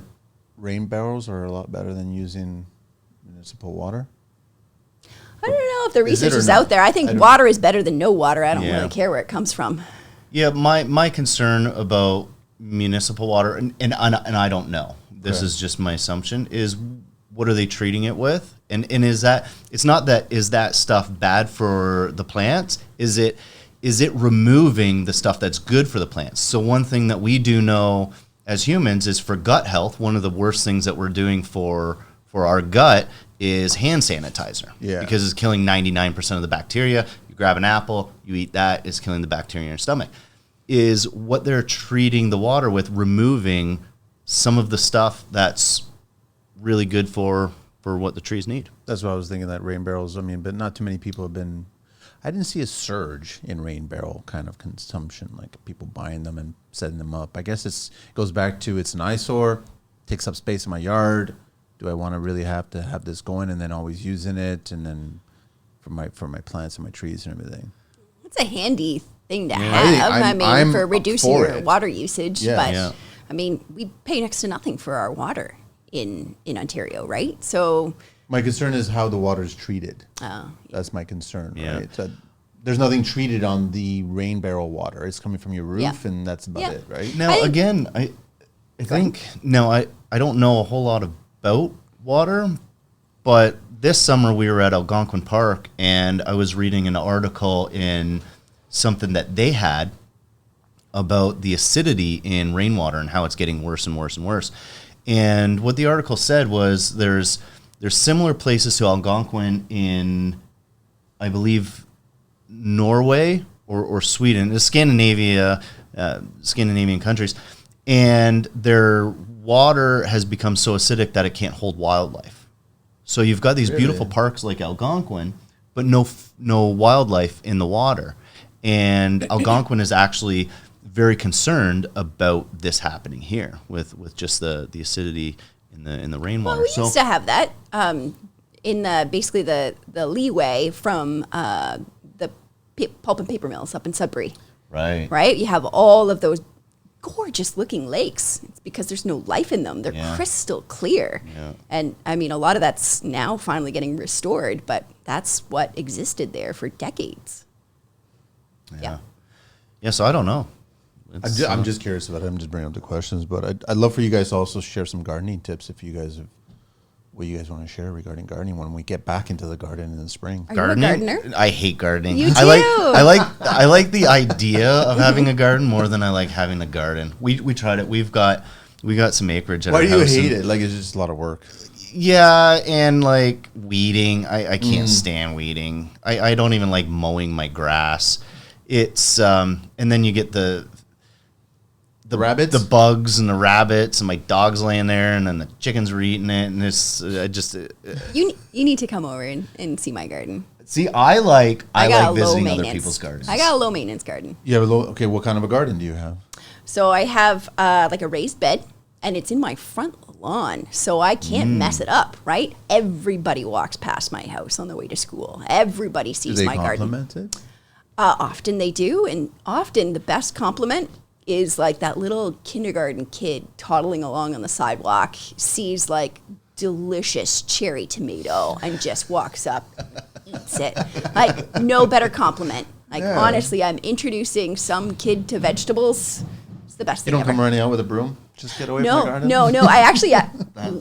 Speaker 2: rain barrels are a lot better than using municipal water.
Speaker 1: I don't know if the research is out there. I think water is better than no water. I don't really care where it comes from.
Speaker 3: Yeah, my concern about municipal water, and I don't know, this is just my assumption, is what are they treating it with? And is that, it's not that, is that stuff bad for the plants? Is it removing the stuff that's good for the plants? So one thing that we do know as humans is for gut health, one of the worst things that we're doing for our gut is hand sanitizer. Yeah. Because it's killing 99% of the bacteria. You grab an apple, you eat that, it's killing the bacteria in your stomach. Is what they're treating the water with, removing some of the stuff that's really good for what the trees need. That's
Speaker 2: what I was thinking, that rain barrels, but not too many people have been, I didn't see a surge in rain barrel kind of consumption, like people buying them and setting them up. I guess it goes back to, it's an eyesore, takes up space in my yard. Do I want to really have to have this going and then always using it, and then for my plants and my trees and everything?
Speaker 1: It's a handy thing to have. For reducing your water usage. But we pay next to nothing for our water in Ontario, right? So
Speaker 2: my concern is how the water is treated. That's my concern. Right? So there's nothing treated on the rain barrel water. It's coming from your roof, and that's about it, right?
Speaker 3: Now, I think I don't know a whole lot about water, but this summer we were at Algonquin Park, and I was reading an article in something that they had about the acidity in rainwater and how it's getting worse and worse and worse. And what the article said was there's similar places to Algonquin in, I believe, Norway or Sweden, the Scandinavian countries, and their water has become so acidic that it can't hold wildlife. So you've got these beautiful parks like Algonquin, but no wildlife in the water. And Algonquin is actually very concerned about this happening here with just the acidity in the rainwater.
Speaker 1: Well, we used to have that in basically the leeway from the pulp and paper mills up in Sudbury. Right. You have all of those gorgeous looking lakes. It's because there's no life in them. They're crystal clear. Yeah. And a lot of that's now finally getting restored, but that's what existed there for decades.
Speaker 3: Yeah, so I don't know.
Speaker 2: I'm just curious about it. I'm just bringing up the questions, but I'd love for you guys to also share some gardening tips if you guys have what you guys want to share regarding gardening when we get back into the garden in the spring.
Speaker 1: Are you a gardener?
Speaker 3: I hate gardening.
Speaker 1: You
Speaker 3: I
Speaker 1: do.
Speaker 3: like the idea of having a garden more than I like having a garden. We tried it. We got some acreage at
Speaker 2: Why
Speaker 3: our
Speaker 2: do you
Speaker 3: house.
Speaker 2: hate it? Like, it's just a lot of work.
Speaker 3: Yeah, and like weeding. I can't stand weeding. I don't even like mowing my grass. It's and then you get the
Speaker 2: rabbits,
Speaker 3: the bugs and the rabbits, and my dog's laying there, and then the chickens were eating it, and it's
Speaker 1: You need to come over and see my garden.
Speaker 3: See, I like
Speaker 1: got a
Speaker 3: visiting
Speaker 1: low
Speaker 3: other
Speaker 1: maintenance.
Speaker 3: people's gardens.
Speaker 1: I got a low maintenance garden.
Speaker 2: You have okay, what kind of a garden do you have?
Speaker 1: So I have like a raised bed, and it's in my front lawn, so I can't mess it up, right? Everybody walks past my house on the way to school. Everybody sees my garden.
Speaker 2: Do they compliment it?
Speaker 1: Often they do, and often the best compliment is like that little kindergarten kid toddling along on the sidewalk, sees like delicious cherry tomato and just walks up, eats it. Like, no better compliment. Like, honestly, I'm introducing some kid to vegetables. It's the best thing
Speaker 2: You don't
Speaker 1: ever.
Speaker 2: come running out with a broom? Just get away from the garden?
Speaker 1: No. I actually,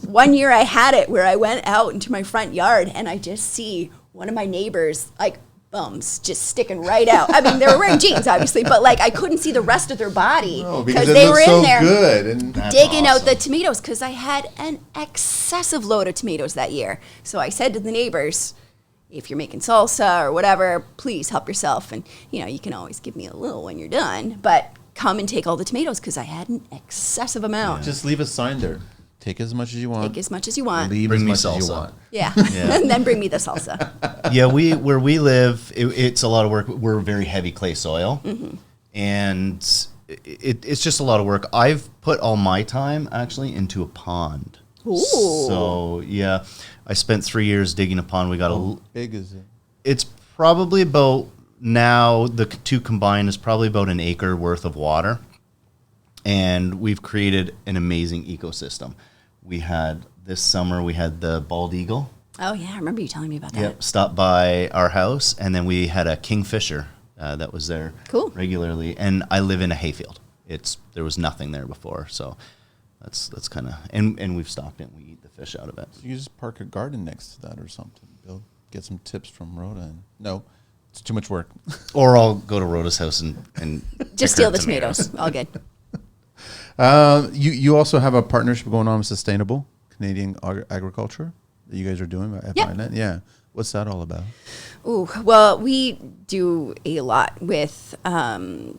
Speaker 1: one year I had it where I went out into my front yard and I just see one of my neighbors, like, bums just sticking right out. I mean, they were wearing jeans, obviously, but like I couldn't see the rest of their body
Speaker 2: because
Speaker 1: they were in
Speaker 2: so
Speaker 1: there
Speaker 2: good and
Speaker 1: digging out the tomatoes because I had an excessive load of tomatoes that year. So I said to the neighbors, if you're making salsa or whatever, please help yourself. And, you can always give me a little when you're done, but come and take all the tomatoes because I had an excessive amount.
Speaker 2: Just leave a sign there. Take as much as you want.
Speaker 1: Take as much as you want.
Speaker 2: Leave
Speaker 3: Bring me
Speaker 2: as much as you
Speaker 3: salsa.
Speaker 2: want.
Speaker 1: Yeah. And then bring me the salsa.
Speaker 3: Yeah, where we live, it's a lot of work. We're very heavy clay soil, and it's just a lot of work. I've put all my time actually into a pond.
Speaker 1: Ooh.
Speaker 3: So yeah, I spent 3 years digging a pond. We got
Speaker 2: How big is it?
Speaker 3: It's probably about now the two combined is probably about an acre worth of water, and we've created an amazing ecosystem. This summer we had the bald eagle.
Speaker 1: Oh, yeah. I remember you telling me about that.
Speaker 3: Yep, stopped by our house, and then we had a kingfisher that was there regularly. And I live in a hayfield. There was nothing there before, so that's kind of and we've stocked it. And we eat the fish out of it.
Speaker 2: So you just park a garden next to that or something. Get some tips from Rhoda. No, it's too much work.
Speaker 3: Or I'll go to Rhoda's house and
Speaker 1: Just steal the tomatoes. All good.
Speaker 2: You also have a partnership going on with Sustainable Canadian Agriculture that you guys are doing at Vineland. Yeah. What's that all about?
Speaker 1: Ooh, well, we do a lot with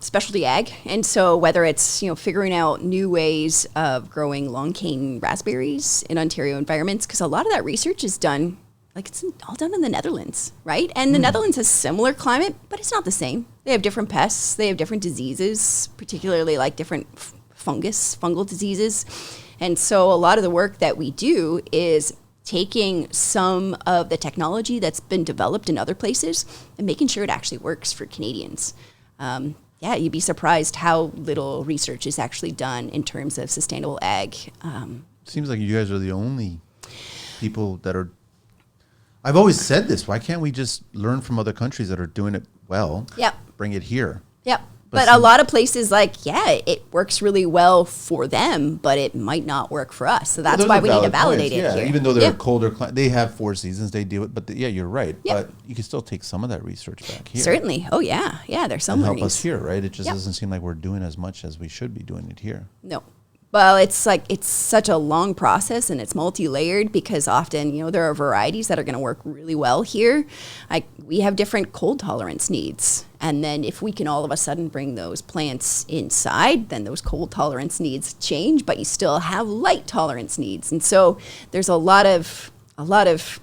Speaker 1: specialty ag. And so whether it's, figuring out new ways of growing long cane raspberries in Ontario environments, because a lot of that research is done, it's all done in the Netherlands, right? And the Netherlands has similar climate, but it's not the same. They have different pests. They have different diseases, particularly like different fungal diseases. And so a lot of the work that we do is taking some of the technology that's been developed in other places and making sure it actually works for Canadians. You'd be surprised how little research is actually done in terms of sustainable ag.
Speaker 2: Seems like you guys are the only people that are... I've always said this. Why can't we just learn from other countries that are doing it well?
Speaker 1: Yep.
Speaker 2: Bring it here.
Speaker 1: Yep. But a lot of places, it works really well for them, but it might not work for us. So that's why we need to validate it here.
Speaker 2: Even though they're a colder climate, they have 4 seasons, they deal it. But you're right.
Speaker 1: Yep.
Speaker 2: But you can still take some of that research back here.
Speaker 1: Certainly. Oh, yeah. Yeah, there's some
Speaker 2: and
Speaker 1: learnings.
Speaker 2: help us here, right? It just doesn't seem like we're doing as much as we should be doing it here.
Speaker 1: No. Well, it's such a long process and it's multi-layered because often, there are varieties that are going to work really well here. We have different cold tolerance needs. And then if we can all of a sudden bring those plants inside, then those cold tolerance needs change, but you still have light tolerance needs. And so there's a lot of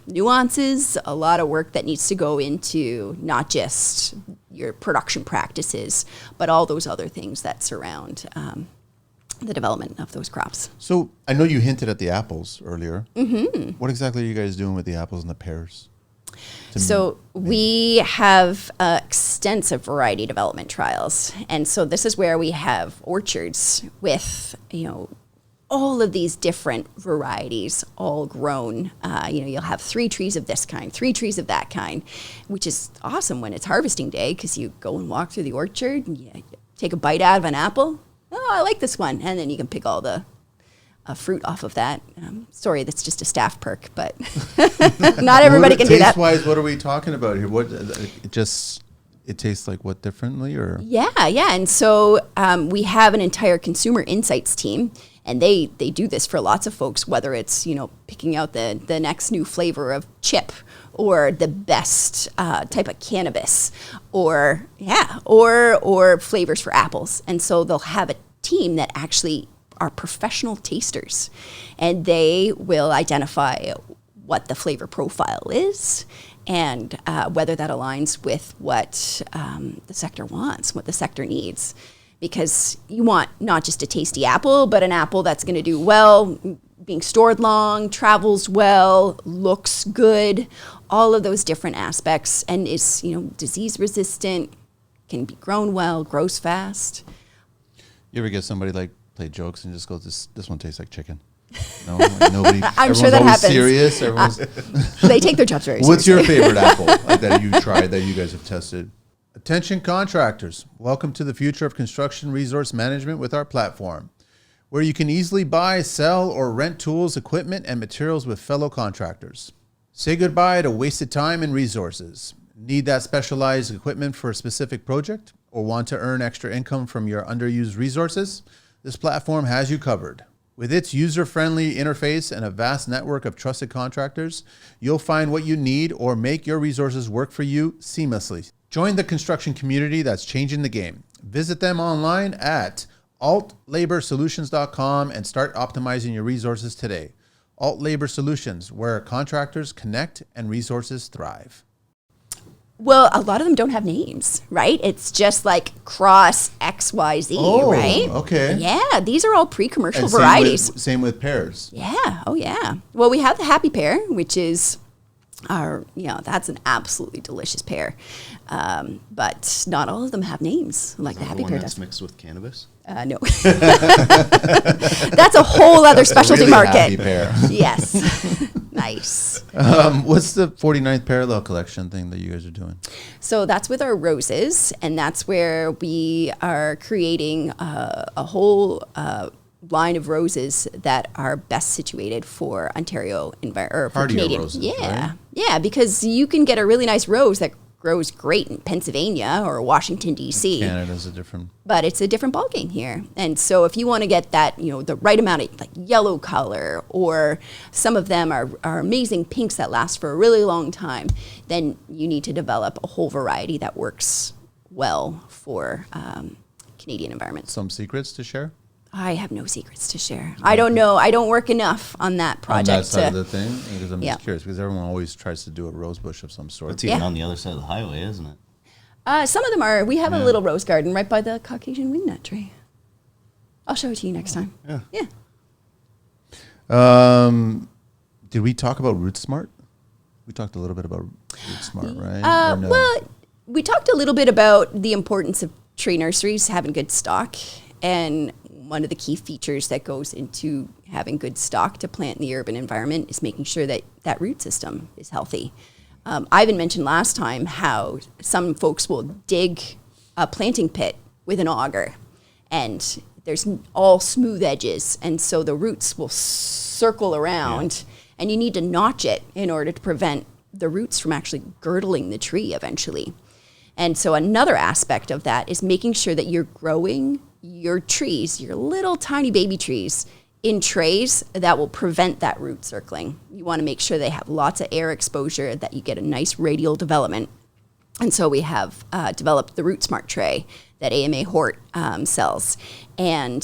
Speaker 1: nuances, a lot of work that needs to go into not just your production practices, but all those other things that surround the development of those crops.
Speaker 2: So I know you hinted at the apples earlier. Mm-hmm. What exactly are you guys doing with the apples and the pears?
Speaker 1: So we have extensive variety development trials. And so this is where we have orchards with, all of these different varieties all grown. You'll have 3 trees of this kind, 3 trees of that kind, which is awesome when it's harvesting day because you go and walk through the orchard and you take a bite out of an apple. Oh, I like this one. And then you can pick all the fruit off of that. Sorry, that's just a staff perk, but not everybody can do that.
Speaker 2: Taste-wise, what are we talking about here? What it tastes like what differently, or?
Speaker 1: Yeah. And so we have an entire consumer insights team, and they do this for lots of folks, whether it's, picking out the next new flavor of chip or the best type of cannabis or flavors for apples. And so they'll have a team that actually are professional tasters, and they will identify what the flavor profile is and whether that aligns with what the sector wants, what the sector needs. Because you want not just a tasty apple, but an apple that's going to do well, being stored long, travels well, looks good, all of those different aspects, and is, disease resistant, can be grown well, grows fast.
Speaker 2: You ever get somebody like play jokes and just go, this one tastes like chicken? No, like nobody.
Speaker 1: I'm sure that happens.
Speaker 2: Serious.
Speaker 1: They take their jobs very seriously.
Speaker 2: What's your favorite apple that you tried, that you guys have tested? Attention contractors, welcome to the future of construction resource management with our platform, where you can easily buy, sell, or rent tools, equipment, and materials with fellow contractors. Say goodbye to wasted time and resources. Need that specialized equipment for a specific project, or want to earn extra income from your underused resources? This platform has you covered. With its user-friendly interface and a vast network of trusted contractors, you'll find what you need or make your resources work for you seamlessly. Join the construction community that's changing the game. Visit them online at altlaborsolutions.com and start optimizing your resources today. Alt Labor Solutions, where contractors connect and resources thrive.
Speaker 1: Well, a lot of them don't have names, right? It's just like cross XYZ, right?
Speaker 2: Okay.
Speaker 1: Yeah, these are all pre-commercial
Speaker 2: And
Speaker 1: varieties.
Speaker 2: Same with pears.
Speaker 1: Yeah, oh yeah. Well, we have the happy pear, which is that's an absolutely delicious pear. But not all of them have names like the happy pear
Speaker 3: that's
Speaker 1: does.
Speaker 3: mixed with cannabis?
Speaker 1: No. That's a whole other specialty
Speaker 2: really
Speaker 1: market.
Speaker 2: happy pear.
Speaker 1: Yes. Nice.
Speaker 2: What's the 49th parallel collection thing that you guys are doing?
Speaker 1: So that's with our roses, and that's where we are creating a whole line of roses that are best situated for Ontario or for Canadian
Speaker 2: roses,
Speaker 1: yeah,
Speaker 2: right?
Speaker 1: Yeah, because you can get a really nice rose that grows great in Pennsylvania or Washington D.C.
Speaker 2: Canada's a different,
Speaker 1: but it's a different ballgame here. And so if you want to get that, the right amount of like yellow color, or some of them are amazing pinks that last for a really long time, then you need to develop a whole variety that works well for Canadian environments.
Speaker 2: some secrets to share?
Speaker 1: I have no secrets to share. I don't know. I don't work enough on that project.
Speaker 2: On that side of the thing? Because I'm
Speaker 1: Yeah.
Speaker 2: just curious, because everyone always tries to do a rose bush of some sort.
Speaker 3: It's even
Speaker 1: Yeah.
Speaker 3: on the other side of the highway, isn't it?
Speaker 1: Some of them are. We have a little rose garden right by the Caucasian wingnut tree. I'll show it to you next time.
Speaker 3: Yeah.
Speaker 2: Did we talk about Root Smart? We talked a little bit about Root Smart, right? Or no?
Speaker 1: Well, we talked a little bit about the importance of tree nurseries having good stock, and one of the key features that goes into having good stock to plant in the urban environment is making sure that that root system is healthy. Ivan mentioned last time how some folks will dig a planting pit with an auger, and there's all smooth edges, and so the roots will circle around, and you need to notch it in order to prevent the roots from actually girdling the tree eventually. And so another aspect of that is making sure that you're growing your trees, your little tiny baby trees, in trays that will prevent that root circling. You want to make sure they have lots of air exposure, that you get a nice radial development. And so we have developed the Root Smart tray that AMA Hort sells. And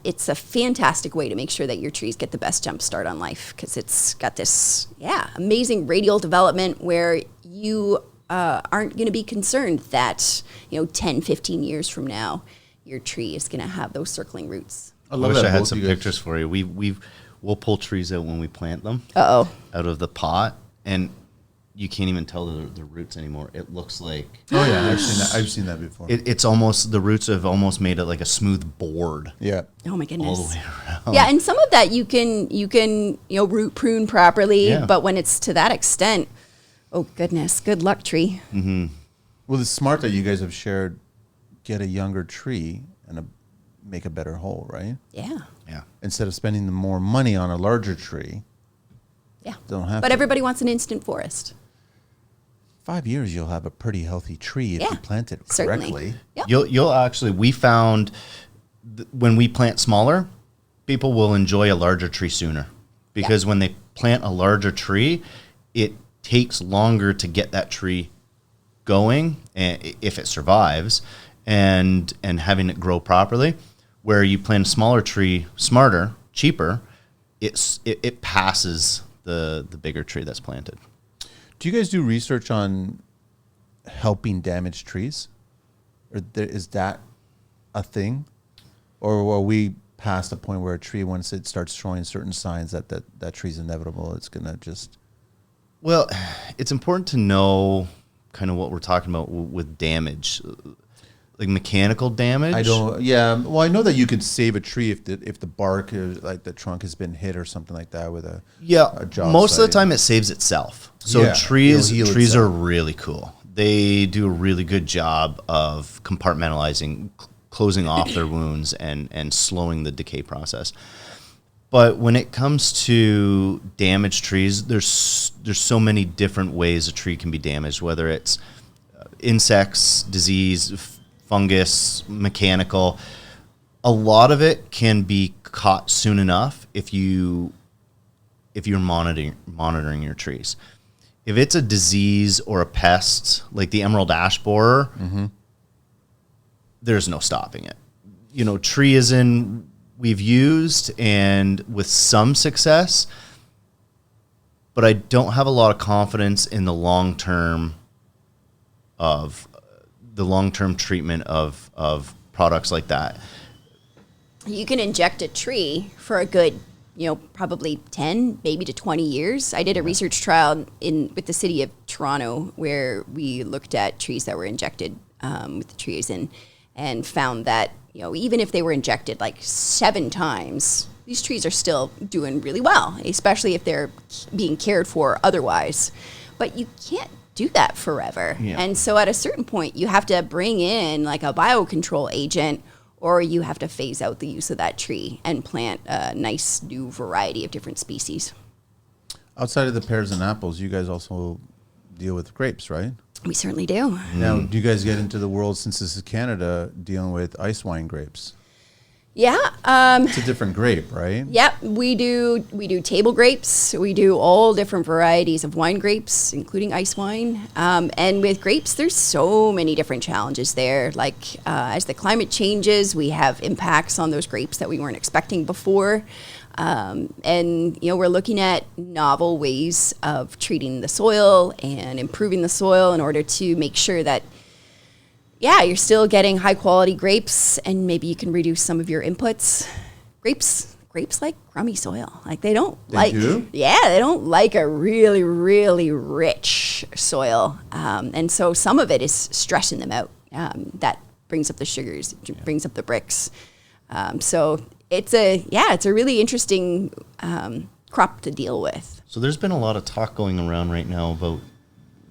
Speaker 1: it's a fantastic way to make sure that your trees get the best jump start on life, because it's got this, amazing radial development where you aren't going to be concerned that, 10, 15 years from now, your tree is going to have those circling roots.
Speaker 3: I wish I had some pictures for you. We'll pull trees out when we plant them out of the pot, and you can't even tell the roots anymore. It looks like
Speaker 2: I've seen that before.
Speaker 3: It's almost, the roots have almost made it like a smooth board.
Speaker 2: Yeah.
Speaker 1: Oh my goodness.
Speaker 3: All the way around.
Speaker 1: Yeah, and some of that you can root prune properly, but when it's to that extent, oh goodness, good luck, tree.
Speaker 2: Mm-hmm. Well, it's smart that you guys have shared, get a younger tree and make a better whole, right?
Speaker 1: Yeah.
Speaker 3: Yeah.
Speaker 2: Instead of spending more money on a larger tree.
Speaker 1: Yeah.
Speaker 2: Don't have
Speaker 1: but
Speaker 2: to.
Speaker 1: everybody wants an instant forest.
Speaker 2: 5 years, you'll have a pretty healthy tree if you plant it
Speaker 1: certainly.
Speaker 2: correctly.
Speaker 1: Yep.
Speaker 3: You'll actually, we found when we plant smaller, people will enjoy a larger tree sooner, because when they plant a larger tree, it takes longer to get that tree going, if it survives, and having it grow properly. Where you plant a smaller tree, smarter, cheaper, it passes the bigger tree that's planted.
Speaker 2: Do you guys do research on helping damaged trees? Or is that a thing? Or are we past the point where a tree, once it starts showing certain signs that tree's inevitable, it's going to just...
Speaker 3: Well, it's important to know kind of what we're talking about with damage, like mechanical damage.
Speaker 2: Well, I know that you could save a tree if the bark, like the trunk, has been hit or something like that with a job
Speaker 3: most
Speaker 2: site.
Speaker 3: of the time it saves itself. So trees
Speaker 2: itself.
Speaker 3: are really cool. They do a really good job of compartmentalizing, closing off their wounds and slowing the decay process. But when it comes to damaged trees, there's so many different ways a tree can be damaged, whether it's insects, disease, fungus, mechanical. A lot of it can be caught soon enough if you're monitoring your trees. If it's a disease or a pest like the emerald ash borer, there's no stopping it. Triazin we've used, and with some success, but I don't have a lot of confidence in the long-term treatment of products like that.
Speaker 1: You can inject a tree for a good, probably 10, maybe to 20 years. I did a research trial with the city of Toronto where we looked at trees that were injected with the triazin and found that, even if they were injected like 7 times, these trees are still doing really well, especially if they're being cared for otherwise. But you can't do that forever. Yeah. And so at a certain point, you have to bring in like a biocontrol agent, or you have to phase out the use of that tree and plant a nice new variety of different species.
Speaker 2: Outside of the pears and apples, you guys also deal with grapes, right?
Speaker 1: We certainly do.
Speaker 2: Now, do you guys get into the world, since this is Canada, dealing with ice wine grapes?
Speaker 1: Yeah.
Speaker 2: It's a different grape, right?
Speaker 1: Yep. We do table grapes. We do all different varieties of wine grapes, including ice wine. And with grapes, there's so many different challenges there. Like as the climate changes, we have impacts on those grapes that we weren't expecting before. And we're looking at novel ways of treating the soil and improving the soil in order to make sure that you're still getting high quality grapes, and maybe you can reduce some of your inputs. Grapes like crummy soil. Like they don't like a really, really rich soil. And so some of it is stressing them out. That brings up the sugars, brings up the bricks. So it's a really interesting crop to deal with.
Speaker 3: So there's been a lot of talk going around right now about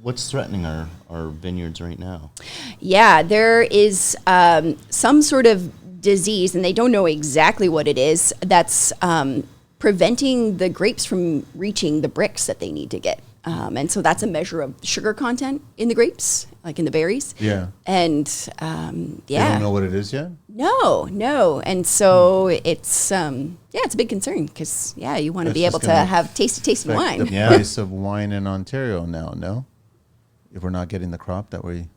Speaker 3: what's threatening our vineyards right now. Yeah,
Speaker 1: there is some sort of disease, and they don't know exactly what it is, that's preventing the grapes from reaching the bricks that they need to get. And so that's a measure of sugar content in the grapes, like in the berries.
Speaker 2: Yeah.
Speaker 1: And
Speaker 2: They don't know what it is yet?
Speaker 1: No. And so it's a big concern because, you want to be able to have tasty wine.
Speaker 2: The price of wine in Ontario now, no? If we're not getting the crop that we...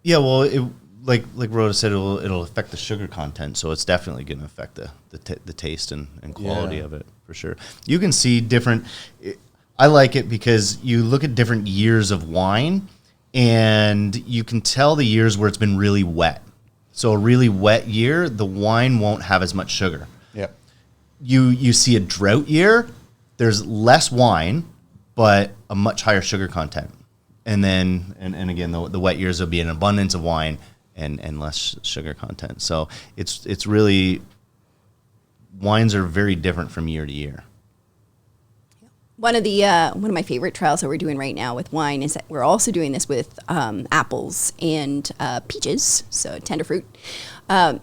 Speaker 3: Yeah, well, like Rhoda said, it'll affect the sugar content, so it's definitely going to affect the taste and quality of it, for sure. You can see different... I like it because you look at different years of wine, and you can tell the years where it's been really wet. So a really wet year, the wine won't have as much sugar.
Speaker 2: Yep.
Speaker 3: You see a drought year, there's less wine, but a much higher sugar content. And then, and again, the wet years will be an abundance of wine and less sugar content. So it's really, wines are very different from year to year.
Speaker 1: One of my favorite trials that we're doing right now with wine is that we're also doing this with apples and peaches, so tender fruit,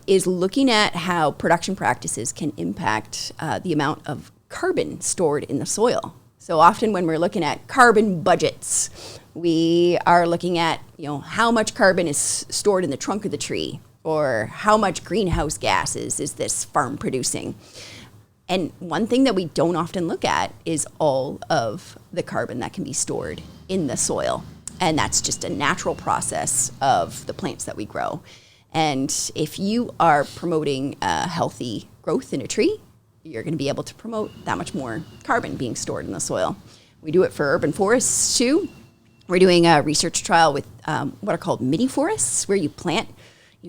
Speaker 1: is looking at how production practices can impact the amount of carbon stored in the soil. So often when we're looking at carbon budgets, we are looking at, how much carbon is stored in the trunk of the tree, or how much greenhouse gases is this farm producing. And one thing that we don't often look at is all of the carbon that can be stored in the soil. And that's just a natural process of the plants that we grow. And if you are promoting a healthy growth in a tree, you're going to be able to promote that much more carbon being stored in the soil. We do it for urban forests too. We're doing a research trial with what are called mini forests, where you plant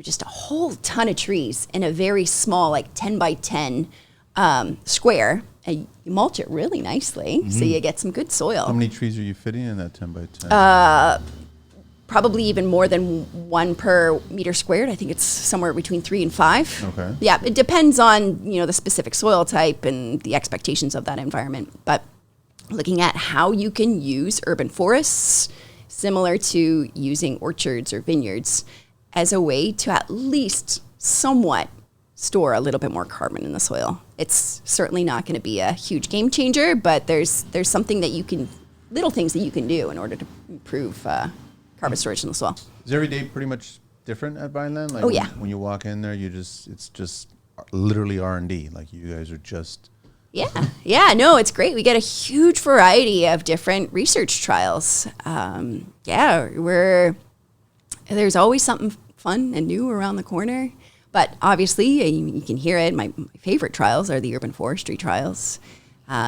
Speaker 1: just a whole ton of trees in a very small, like 10 by 10 square, and you mulch it really nicely, so you get some good soil.
Speaker 2: How many trees are you fitting in that 10 by 10?
Speaker 1: Probably even more than one per meter squared. I think it's somewhere between 3 and 5.
Speaker 2: Okay.
Speaker 1: Yeah, it depends on the specific soil type and the expectations of that environment. But looking at how you can use urban forests, similar to using orchards or vineyards, as a way to at least somewhat store a little bit more carbon in the soil. It's certainly not going to be a huge game changer, but there's something that little things that you can do in order to improve carbon storage in the soil.
Speaker 2: Is every day pretty much different at Vineland? Like when you walk in there, it's just literally R&D. Like you guys are just...
Speaker 1: Yeah, no, it's great. We get a huge variety of different research trials. There's always something fun and new around the corner. But obviously, you can hear it. My favorite trials are the urban forestry trials,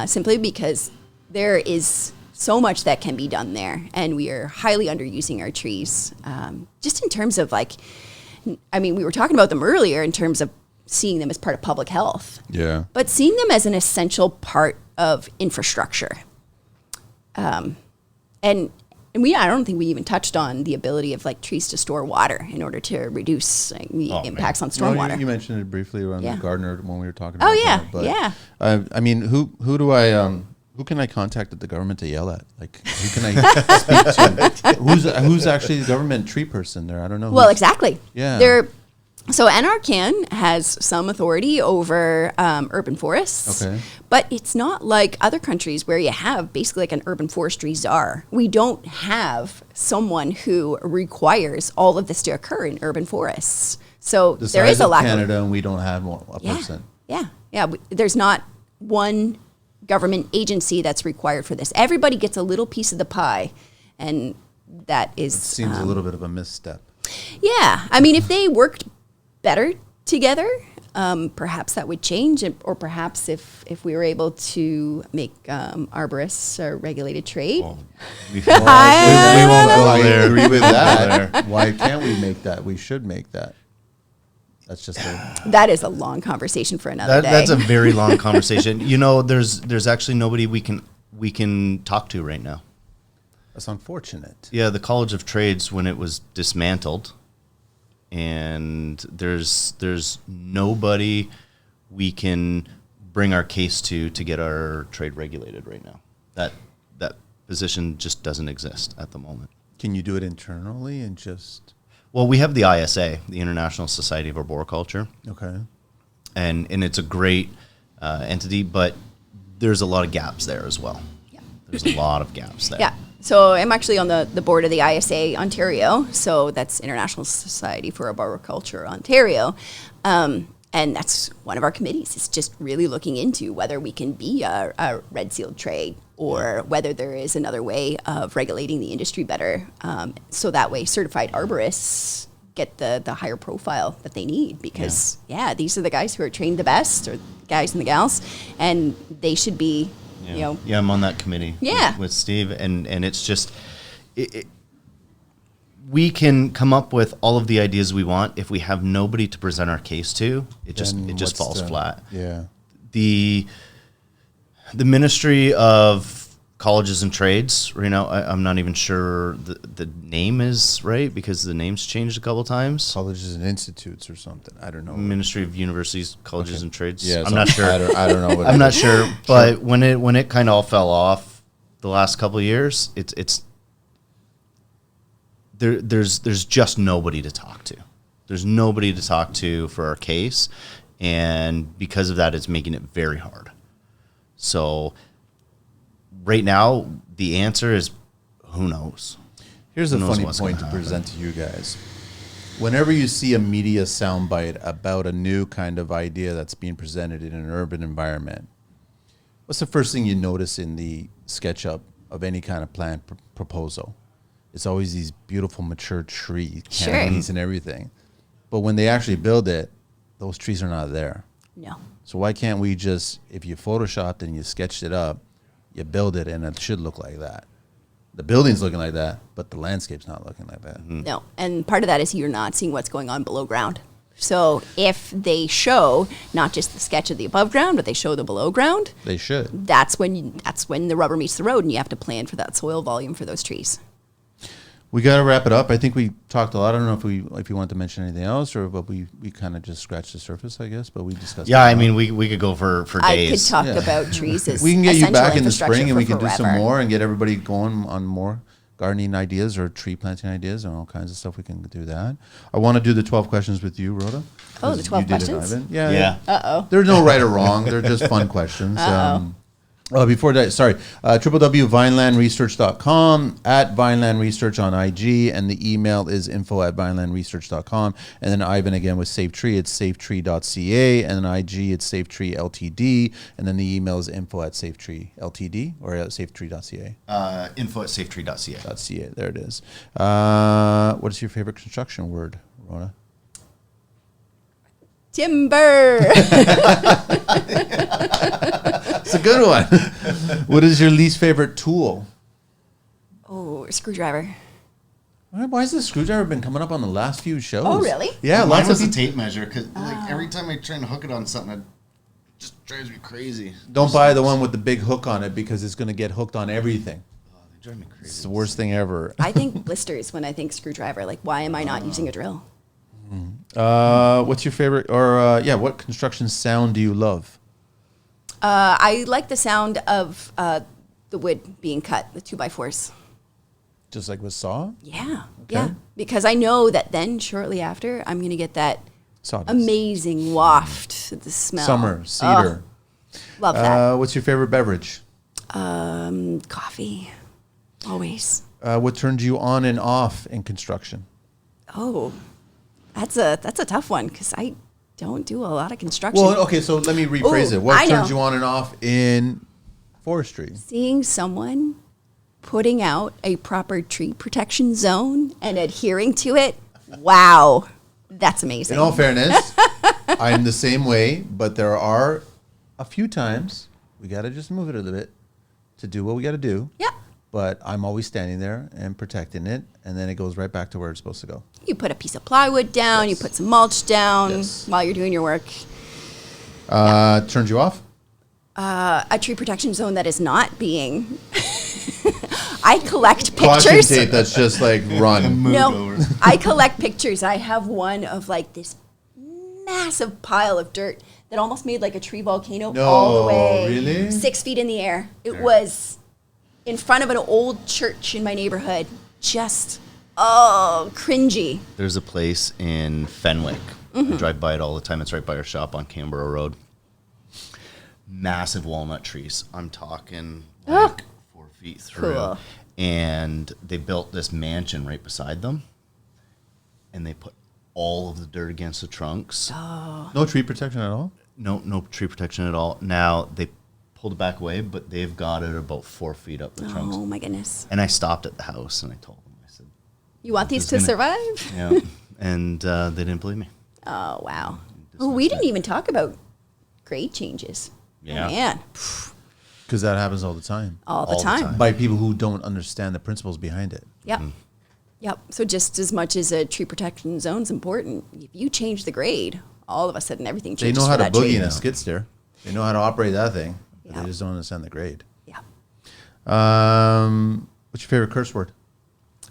Speaker 1: simply because there is so much that can be done there, and we are highly underusing our trees. Just in terms of we were talking about them earlier in terms of seeing them as part of public health.
Speaker 2: Yeah.
Speaker 1: But seeing them as an essential part of infrastructure. I don't think we even touched on the ability of like trees to store water in order to reduce the impacts on stormwater.
Speaker 2: No, you mentioned it briefly around the gardener when we were talking
Speaker 1: Oh,
Speaker 2: about
Speaker 1: yeah,
Speaker 2: that. But,
Speaker 1: yeah.
Speaker 2: I mean, who can I contact at the government to yell at? Like, who can I speak to? Who's actually the government tree person there? I don't know.
Speaker 1: Well, exactly.
Speaker 2: Yeah.
Speaker 1: So NRCan has some authority over urban forests,
Speaker 2: Okay.
Speaker 1: but it's not like other countries where you have basically like an urban forestry czar. We don't have someone who requires all of this to occur in urban forests. So
Speaker 2: The
Speaker 1: there
Speaker 2: size
Speaker 1: is a
Speaker 2: of
Speaker 1: lack
Speaker 2: Canada, and we don't have a person.
Speaker 1: Yeah. There's not one government agency that's required for this. Everybody gets a little piece of the pie, and that is...
Speaker 2: It seems a little bit of a misstep.
Speaker 1: Yeah. I mean, if they worked better together, perhaps that would change, or perhaps if we were able to make arborists a regulated trade.
Speaker 3: We won't go
Speaker 2: I
Speaker 3: there.
Speaker 2: agree with that. Why can't we make that? We should make that. That's just
Speaker 1: That is a long conversation for another day.
Speaker 3: That's a very long conversation. There's actually nobody we can talk to right now.
Speaker 2: That's unfortunate.
Speaker 3: Yeah, the College of Trades, when it was dismantled, and there's nobody we can bring our case to get our trade regulated right now. That position just doesn't exist at the moment.
Speaker 2: Can you do it internally and just...
Speaker 3: Well, we have the ISA, the International Society of Arboriculture.
Speaker 2: Okay.
Speaker 3: And it's a great entity, but there's a lot of gaps there as well.
Speaker 1: Yeah.
Speaker 3: There's a lot of gaps there.
Speaker 1: Yeah. So I'm actually on the board of the ISA Ontario. So that's International Society for Arboriculture Ontario. And that's one of our committees. It's just really looking into whether we can be a red sealed trade, or whether there is another way of regulating the industry better. So that way certified arborists get the higher profile that they need, because these are the guys who are trained the best, or guys and the gals, and they should be,
Speaker 3: Yeah, I'm on that committee with Steve, and it's just, we can come up with all of the ideas we want. If we have nobody to present our case to, it just falls flat.
Speaker 2: Yeah.
Speaker 3: The Ministry of colleges and trades. I'm not even sure the name is right because the name's changed a couple times.
Speaker 2: Colleges and institutes or something. I don't know.
Speaker 3: Ministry of Universities, Colleges and Trades.
Speaker 2: Yeah,
Speaker 3: I'm not sure.
Speaker 2: I don't know.
Speaker 3: I'm not sure. But when it kind of all fell off the last couple of years, there's just nobody to talk to. There's nobody to talk to for our case, and because of that, it's making it very hard. So right now, the answer is who knows.
Speaker 2: Here's a funny point to present to you guys. Whenever you see a media soundbite about a new kind of idea that's being presented in an urban environment, what's the first thing you notice in the SketchUp of any kind of plan proposal? It's always these beautiful mature tree canopies and everything. But when they actually build it, those trees are not there.
Speaker 1: No.
Speaker 2: So why can't we just, if you photoshopped and you sketched it up, you build it and it should look like that? The building's looking like that, but the landscape's not looking like that.
Speaker 1: Mm-hmm. No, and part of that is you're not seeing what's going on below ground. So if they show not just the sketch of the above ground, but they show the below ground,
Speaker 2: they should.
Speaker 1: That's when the rubber meets the road, and you have to plan for that soil volume for those trees.
Speaker 2: We got to wrap it up. I think we talked a lot. I don't know if you want to mention anything else, or but we kind of just scratched the surface, I guess. But we discussed.
Speaker 3: Yeah, I mean, we could go for days.
Speaker 1: I could talk about trees as
Speaker 2: we can get you back in the
Speaker 1: essential
Speaker 2: spring, and we can do
Speaker 1: forever.
Speaker 2: some more and get everybody going on more gardening ideas or tree planting ideas and all kinds of stuff. We can do that. I want to do the 12 questions with you, Rhoda.
Speaker 1: Oh, the 12 questions?
Speaker 2: Yeah.
Speaker 1: Uh-oh.
Speaker 2: There's no right or wrong. They're just fun questions. Before that, www.vinelandresearch.com, at Vineland Research on IG, and the email is info@vinelandresearch.com. And then Ivan again with SafeTree, it's SafeTree.ca, and then IG, it's SafeTree Ltd, and then the email is info@SafeTree Ltd or at SafeTree.ca.
Speaker 3: Info@SafeTree.ca.
Speaker 2: .ca, there it is. What is your favorite construction word, Rhoda?
Speaker 1: Timber.
Speaker 2: It's a good one. What is your least favorite tool?
Speaker 1: Oh, screwdriver.
Speaker 2: Why has the screwdriver been coming up on the last few shows?
Speaker 1: Oh, really?
Speaker 2: Yeah,
Speaker 3: Mine
Speaker 2: lots
Speaker 3: was
Speaker 2: of
Speaker 3: a tape measure because every time I try and hook it on something, it just drives me crazy.
Speaker 2: Don't buy the one with the big hook on it because it's going to get hooked on everything.
Speaker 3: Oh, they drive me crazy.
Speaker 2: It's the worst thing ever.
Speaker 1: I think blisters when I think screwdriver. Like, why am I not using a drill?
Speaker 2: What's your favorite, or what construction sound do you love?
Speaker 1: I like the sound of the wood being cut, the 2x4s.
Speaker 2: Just like with saw?
Speaker 1: Yeah,
Speaker 2: Okay.
Speaker 1: yeah. Because I know that then shortly after, I'm going to get that
Speaker 2: Sawdust.
Speaker 1: amazing waft, the smell.
Speaker 2: Summer, cedar.
Speaker 1: Love that.
Speaker 2: What's your favorite beverage?
Speaker 1: Coffee, always.
Speaker 2: What turns you on and off in construction?
Speaker 1: Oh, that's a tough one because I don't do a lot of construction.
Speaker 2: Well, okay, so let me rephrase it. What
Speaker 1: I
Speaker 2: turns
Speaker 1: know.
Speaker 2: you on and off in forestry?
Speaker 1: Seeing someone putting out a proper tree protection zone and adhering to it, wow, that's amazing.
Speaker 2: In all fairness, I'm the same way, but there are a few times we got to just move it a little bit to do what we got to do.
Speaker 1: Yeah.
Speaker 2: But I'm always standing there and protecting it, and then it goes right back to where it's supposed to go.
Speaker 1: You put a piece of plywood down,
Speaker 2: Yes.
Speaker 1: you put some mulch down
Speaker 2: Yes.
Speaker 1: while you're doing your work.
Speaker 2: Turns you off?
Speaker 1: A tree protection zone that is not being. I collect
Speaker 2: Caution
Speaker 1: pictures.
Speaker 2: tape that's just like run.
Speaker 1: No, I collect pictures. I have one of like this massive pile of dirt that almost made like a tree volcano all the way
Speaker 2: really?
Speaker 1: 6 feet in the air. It was in front of an old church in my neighborhood. Just, cringy.
Speaker 3: There's a place in Fenwick. I drive by it all the time. It's right by our shop on Canberra Road. Massive walnut trees. I'm talking like 4 feet through.
Speaker 1: Cool.
Speaker 3: And they built this mansion right beside them. And they put all of the dirt against the trunks.
Speaker 2: No tree protection at all?
Speaker 3: No tree protection at all. Now they pulled it back away, but they've got it about 4 feet up the trunks.
Speaker 1: Oh my goodness.
Speaker 3: And I stopped at the house and I told them, I said,
Speaker 1: You want these to
Speaker 3: This is
Speaker 1: survive?
Speaker 3: yeah. And they didn't believe me.
Speaker 1: Oh, wow. Oh, we didn't even talk about grade changes.
Speaker 3: Yeah.
Speaker 1: Oh, man.
Speaker 2: Because that happens all the time.
Speaker 1: All the
Speaker 3: All the
Speaker 1: time.
Speaker 3: time.
Speaker 2: By people who don't understand the principles behind it.
Speaker 1: Yep. Yep. So just as much as a tree protection zone is important, if you change the grade, all of a sudden everything
Speaker 2: They
Speaker 1: changes
Speaker 2: know how
Speaker 1: for
Speaker 2: to
Speaker 1: that tree.
Speaker 2: boogie in a skid steer. They know how to operate that thing. But
Speaker 1: Yeah.
Speaker 2: They just don't understand the grade.
Speaker 1: Yeah.
Speaker 2: What's your favorite curse word?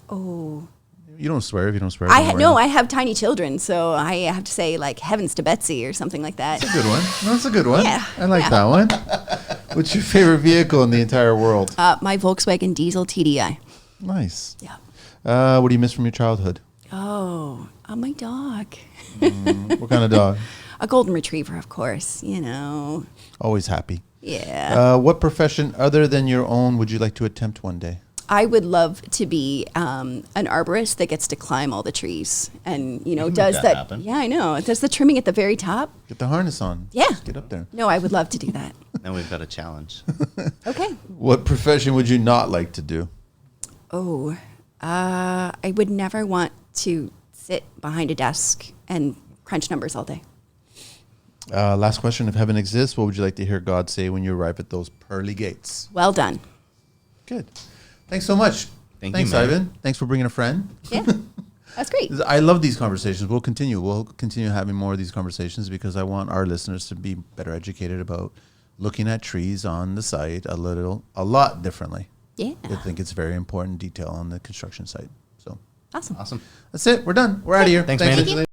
Speaker 1: Oh.
Speaker 2: You don't swear if you don't swear.
Speaker 1: I have tiny children, so I have to say like heavens to Betsy or something like that.
Speaker 2: That's a good one. That's a good one.
Speaker 1: Yeah,
Speaker 2: I like that one. What's your favorite vehicle in the entire world?
Speaker 1: My Volkswagen Diesel TDI.
Speaker 2: Nice.
Speaker 1: Yeah.
Speaker 2: What do you miss from your childhood?
Speaker 1: Oh, my dog.
Speaker 2: What kind of dog?
Speaker 1: A golden retriever, of course. You know.
Speaker 2: Always happy.
Speaker 1: Yeah.
Speaker 2: What profession other than your own would you like to attempt one day?
Speaker 1: I would love to be an arborist that gets to climb all the trees and, you know,
Speaker 3: can
Speaker 1: does
Speaker 3: make
Speaker 1: that.
Speaker 3: that happen.
Speaker 1: Yeah, I know. Does the trimming at the very top.
Speaker 2: Get the harness on.
Speaker 1: Yeah.
Speaker 2: Just get up there.
Speaker 1: No, I would love to do that.
Speaker 3: Now we've got a challenge.
Speaker 1: Okay.
Speaker 2: What profession would you not like to do?
Speaker 1: Oh, I would never want to sit behind a desk and crunch numbers all day.
Speaker 2: Last question. If heaven exists, what would you like to hear God say when you arrive at those pearly gates?
Speaker 1: Well done.
Speaker 2: Good. Thanks so much.
Speaker 3: Thanks,
Speaker 2: Thanks,
Speaker 3: Mary.
Speaker 2: Ivan. Thanks for bringing a friend.
Speaker 1: Yeah, that's great.
Speaker 2: I love these conversations. We'll continue having more of these conversations because I want our listeners to be better educated about looking at trees on the site a lot differently.
Speaker 1: Yeah.
Speaker 2: I think it's very important detail on the construction site. So
Speaker 1: Awesome.
Speaker 3: Awesome.
Speaker 2: that's it. We're done. We're out of here.
Speaker 3: Thanks, man.
Speaker 1: Thank you.